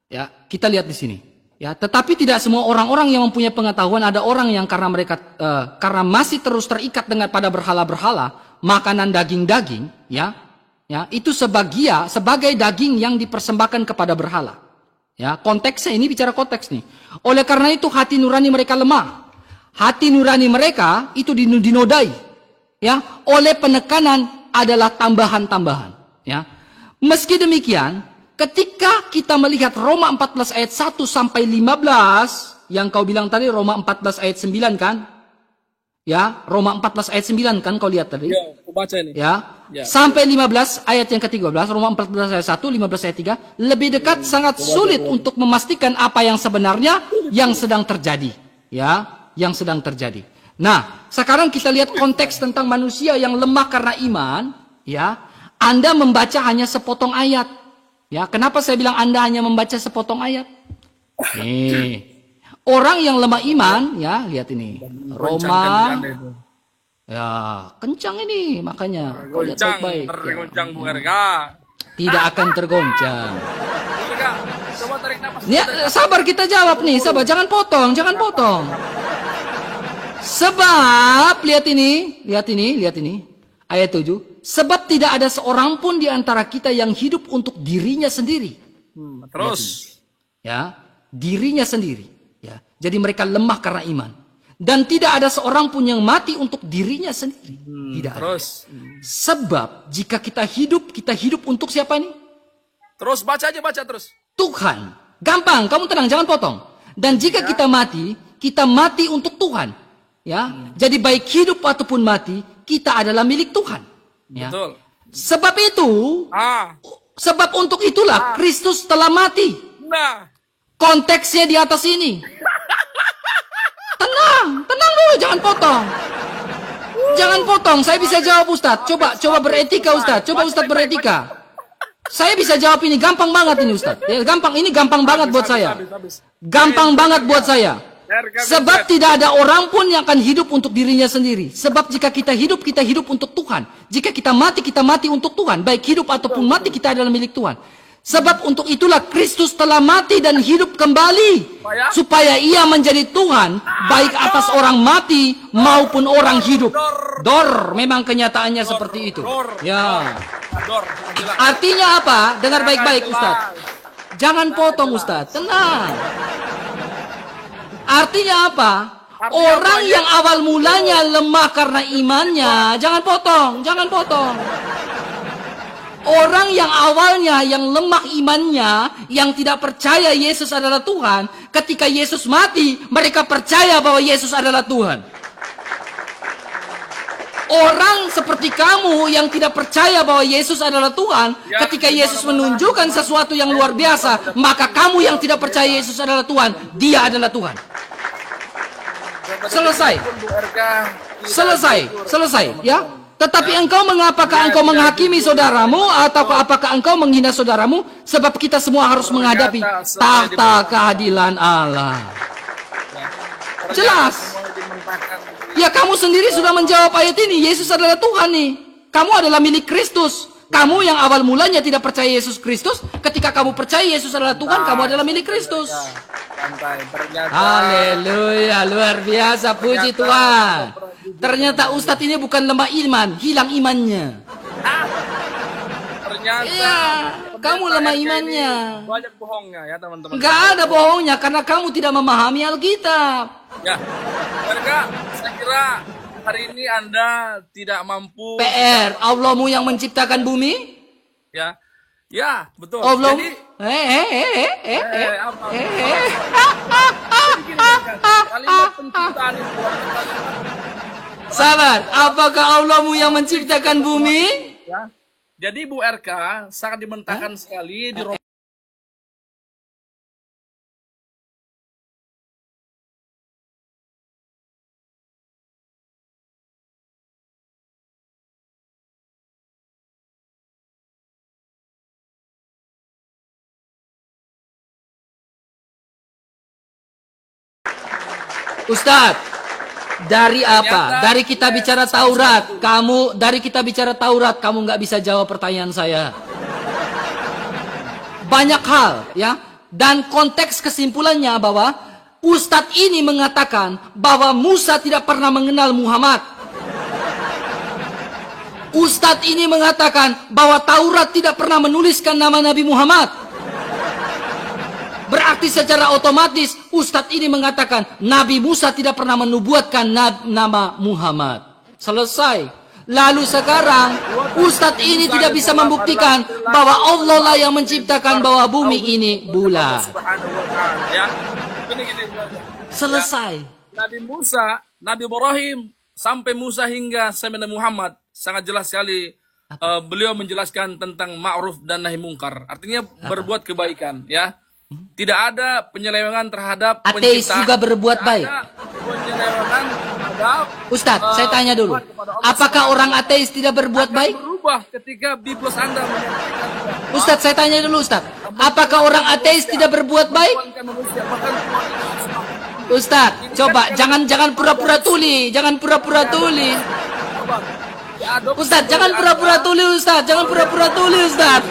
Ya, kita lihat di sini. Ya, tetapi tidak semua orang-orang yang mempunyai pengetahuan. Ada orang yang karena mereka karena masih terus terikat dengan pada berhala-berhala, makanan daging-daging, ya, itu sebagai daging yang dipersembahkan kepada berhala. Ya, konteksnya ini bicara konteks nih. Oleh karena itu hati nurani mereka lemah. Hati nurani mereka itu dinodai, ya, oleh penekanan adalah tambahan-tambahan. Ya, meski demikian. Ketika kita melihat Roma 14 ayat 1 sampai 15, yang kau bilang tadi Roma 14 ayat 9 kan? Ya, Roma 14 ayat 9 kan kau lihat tadi? Ya, aku baca ini. Ya. Ya. Sampai 15 ayat yang ke-13, Roma 14 ayat 1, 15 ayat 3, lebih dekat sangat sulit untuk memastikan apa yang sebenarnya yang sedang terjadi. Ya, yang sedang terjadi. Nah, sekarang kita lihat konteks tentang manusia yang lemah karena iman, ya. Anda membaca hanya sepotong ayat. Ya, kenapa saya bilang Anda hanya membaca sepotong ayat? Nih, orang yang lemah iman, ya, lihat ini. Roma, ya, kencang ini, makanya. Kau lihat baik-baik. Tergoncang, Bu RK. Tidak akan tergoncang. Bu RK, coba tarik nafas. Ya, sabar kita jawab nih, sabar. Jangan potong, jangan potong. Sebab, lihat ini. Ayat 7. Sebab tidak ada seorang pun di antara kita yang hidup untuk dirinya sendiri. Terus. Ya, dirinya sendiri. Ya, jadi mereka lemah karena iman. Dan tidak ada seorang pun yang mati untuk dirinya sendiri. Tidak ada. Terus. Sebab jika kita hidup untuk siapa nih? Terus baca terus. Tuhan. Gampang, kamu tenang, jangan potong. Dan jika kita mati untuk Tuhan. Ya, jadi baik hidup ataupun mati, kita adalah milik Tuhan. Ya. Betul. Sebab itu, sebab untuk itulah Kristus telah mati. Nah, konteksnya di atas ini. Tenang dulu, jangan potong. Jangan potong, saya bisa jawab Ustadz. Coba beretika Ustadz, coba Ustadz beretika. Saya bisa jawab ini, gampang banget ini Ustadz. Ya, ini gampang banget buat saya. Gampang banget buat saya. Sebab tidak ada orang pun yang akan hidup untuk dirinya sendiri. Sebab jika kita hidup untuk Tuhan. Jika kita mati untuk Tuhan. Baik hidup ataupun mati, kita adalah milik Tuhan. Sebab untuk itulah Kristus telah mati dan hidup kembali. Supaya ia menjadi Tuhan. Baik atas orang mati maupun orang hidup. Dor, memang kenyataannya seperti itu. Ya. Artinya apa? Dengar baik-baik Ustadz. Jangan potong Ustadz, tenang. Artinya apa? Orang yang awal mulanya lemah karena imannya, jangan potong. Orang yang awalnya yang lemah imannya, yang tidak percaya Yesus adalah Tuhan, ketika Yesus mati, mereka percaya bahwa Yesus adalah Tuhan. Orang seperti kamu yang tidak percaya bahwa Yesus adalah Tuhan, ketika Yesus menunjukkan sesuatu yang luar biasa, maka kamu yang tidak percaya Yesus adalah Tuhan, Dia adalah Tuhan. Selesai, ya. Tetapi apakah engkau menghakimi saudaramu atau apakah engkau menghina saudaramu? Sebab kita semua harus menghadapi tahta keadilan Allah. Jelas. Ya, kamu sendiri sudah menjawab ayat ini. Yesus adalah Tuhan nih. Kamu adalah milik Kristus. Kamu yang awal mulanya tidak percaya Yesus Kristus, ketika kamu percaya Yesus adalah Tuhan, kamu adalah milik Kristus. Haleluya, luar biasa, puji Tuhan. Ternyata Ustadz ini bukan lemah iman, hilang imannya. Iya, kamu lemah imannya. Banyak bohongnya ya teman-teman. Enggak ada bohongnya, karena kamu tidak memahami Alkitab. Ya, mereka, saya kira hari ini Anda tidak mampu. PR, Allahmu yang menciptakan bumi. Ya, ya betul. Allah. Jadi, kalimat penciptaan itu. Sabar, apakah Allahmu yang menciptakan bumi? Ya. Jadi Bu RK sangat dimentahkan sekali di Ustadz, dari apa? Dari kita bicara Taurat. Dari kita bicara Taurat, kamu nggak bisa jawab pertanyaan saya. Banyak hal, ya. Dan konteks kesimpulannya bahwa Ustadz ini mengatakan bahwa Musa tidak pernah mengenal Muhammad. Ustadz ini mengatakan bahwa Taurat tidak pernah menuliskan nama Nabi Muhammad. Berarti secara otomatis Ustadz ini mengatakan Nabi Musa tidak pernah menubuatkan nama Muhammad. Selesai. Lalu sekarang Ustadz ini tidak bisa membuktikan bahwa Allah lah yang menciptakan bahwa bumi ini bulat. Ya. Selesai. Nabi Musa, Nabi Ibrahim, sampai Musa hingga sampai Muhammad, sangat jelas sekali beliau menjelaskan tentang ma'ruf dan nahi mungkar. Artinya berbuat kebaikan, ya. Tidak ada penyelewengan terhadap ateis pencipta. juga berbuat baik. Penyelewengan terhadap Ustadz, saya tanya dulu. Apakah orang ateis tidak berbuat baik? Berubah ketika biblos Anda menyampaikan. Ustadz, saya tanya dulu Ustadz. Apakah orang ateis tidak berbuat baik? Ustadz, coba jangan pura-pura tuli, jangan pura-pura tuli. Ustadz, jangan pura-pura tuli Ustadz, jangan pura-pura tuli Ustadz.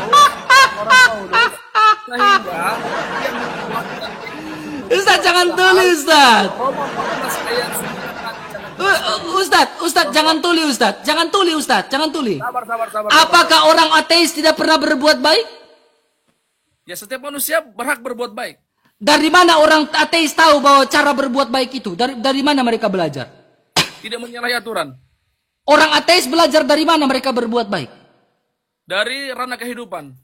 Ustadz, jangan tuli Ustadz. Ustadz, jangan tuli Ustadz, jangan tuli Ustadz, jangan tuli. Sabar. Apakah orang ateis tidak pernah berbuat baik? Ya, setiap manusia berhak berbuat baik. Dari mana orang ateis tahu bahwa cara berbuat baik itu? Dari mana mereka belajar? Tidak menyalahi aturan. Orang ateis belajar dari mana mereka berbuat baik? Dari ranah kehidupan.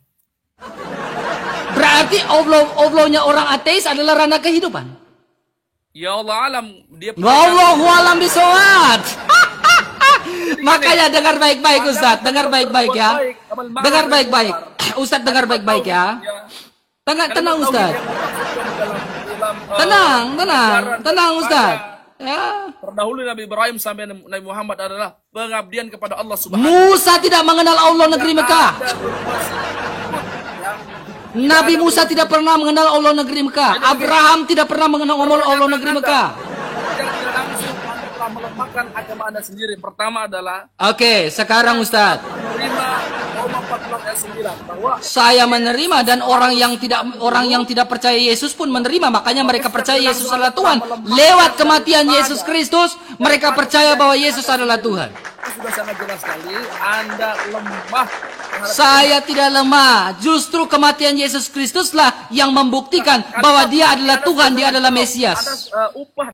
Berarti Allahnya orang ateis adalah ranah kehidupan. Ya Allah alam, dia Wallahu alam bisawab. Makanya dengar baik-baik Ustaz, dengar baik-baik ya. Dengar baik-baik. Ustaz dengar baik-baik ya. Tenang Ustaz. Tenang Ustaz. Ya. Terdahulu Nabi Ibrahim sampai Nabi Muhammad adalah pengabdian kepada Allah Subhanahu. Musa tidak mengenal Allah negeri Mekah. Nabi Musa tidak pernah mengenal Allah negeri Mekah. Abraham tidak pernah mengenal Allah negeri Mekah. Yang tidak langsung Anda telah melemahkan agama Anda sendiri. Pertama adalah Oke, sekarang Ustaz. menerima Roma 14 ayat 9 bahwa Saya menerima dan orang yang tidak percaya Yesus pun menerima. Makanya mereka percaya Yesus adalah Tuhan. Lewat kematian Yesus Kristus, mereka percaya bahwa Yesus adalah Tuhan. itu sudah sangat jelas sekali Anda lemah. Saya tidak lemah. Justru kematian Yesus Kristuslah yang membuktikan bahwa dia adalah Tuhan, dia adalah Mesias. Ada upah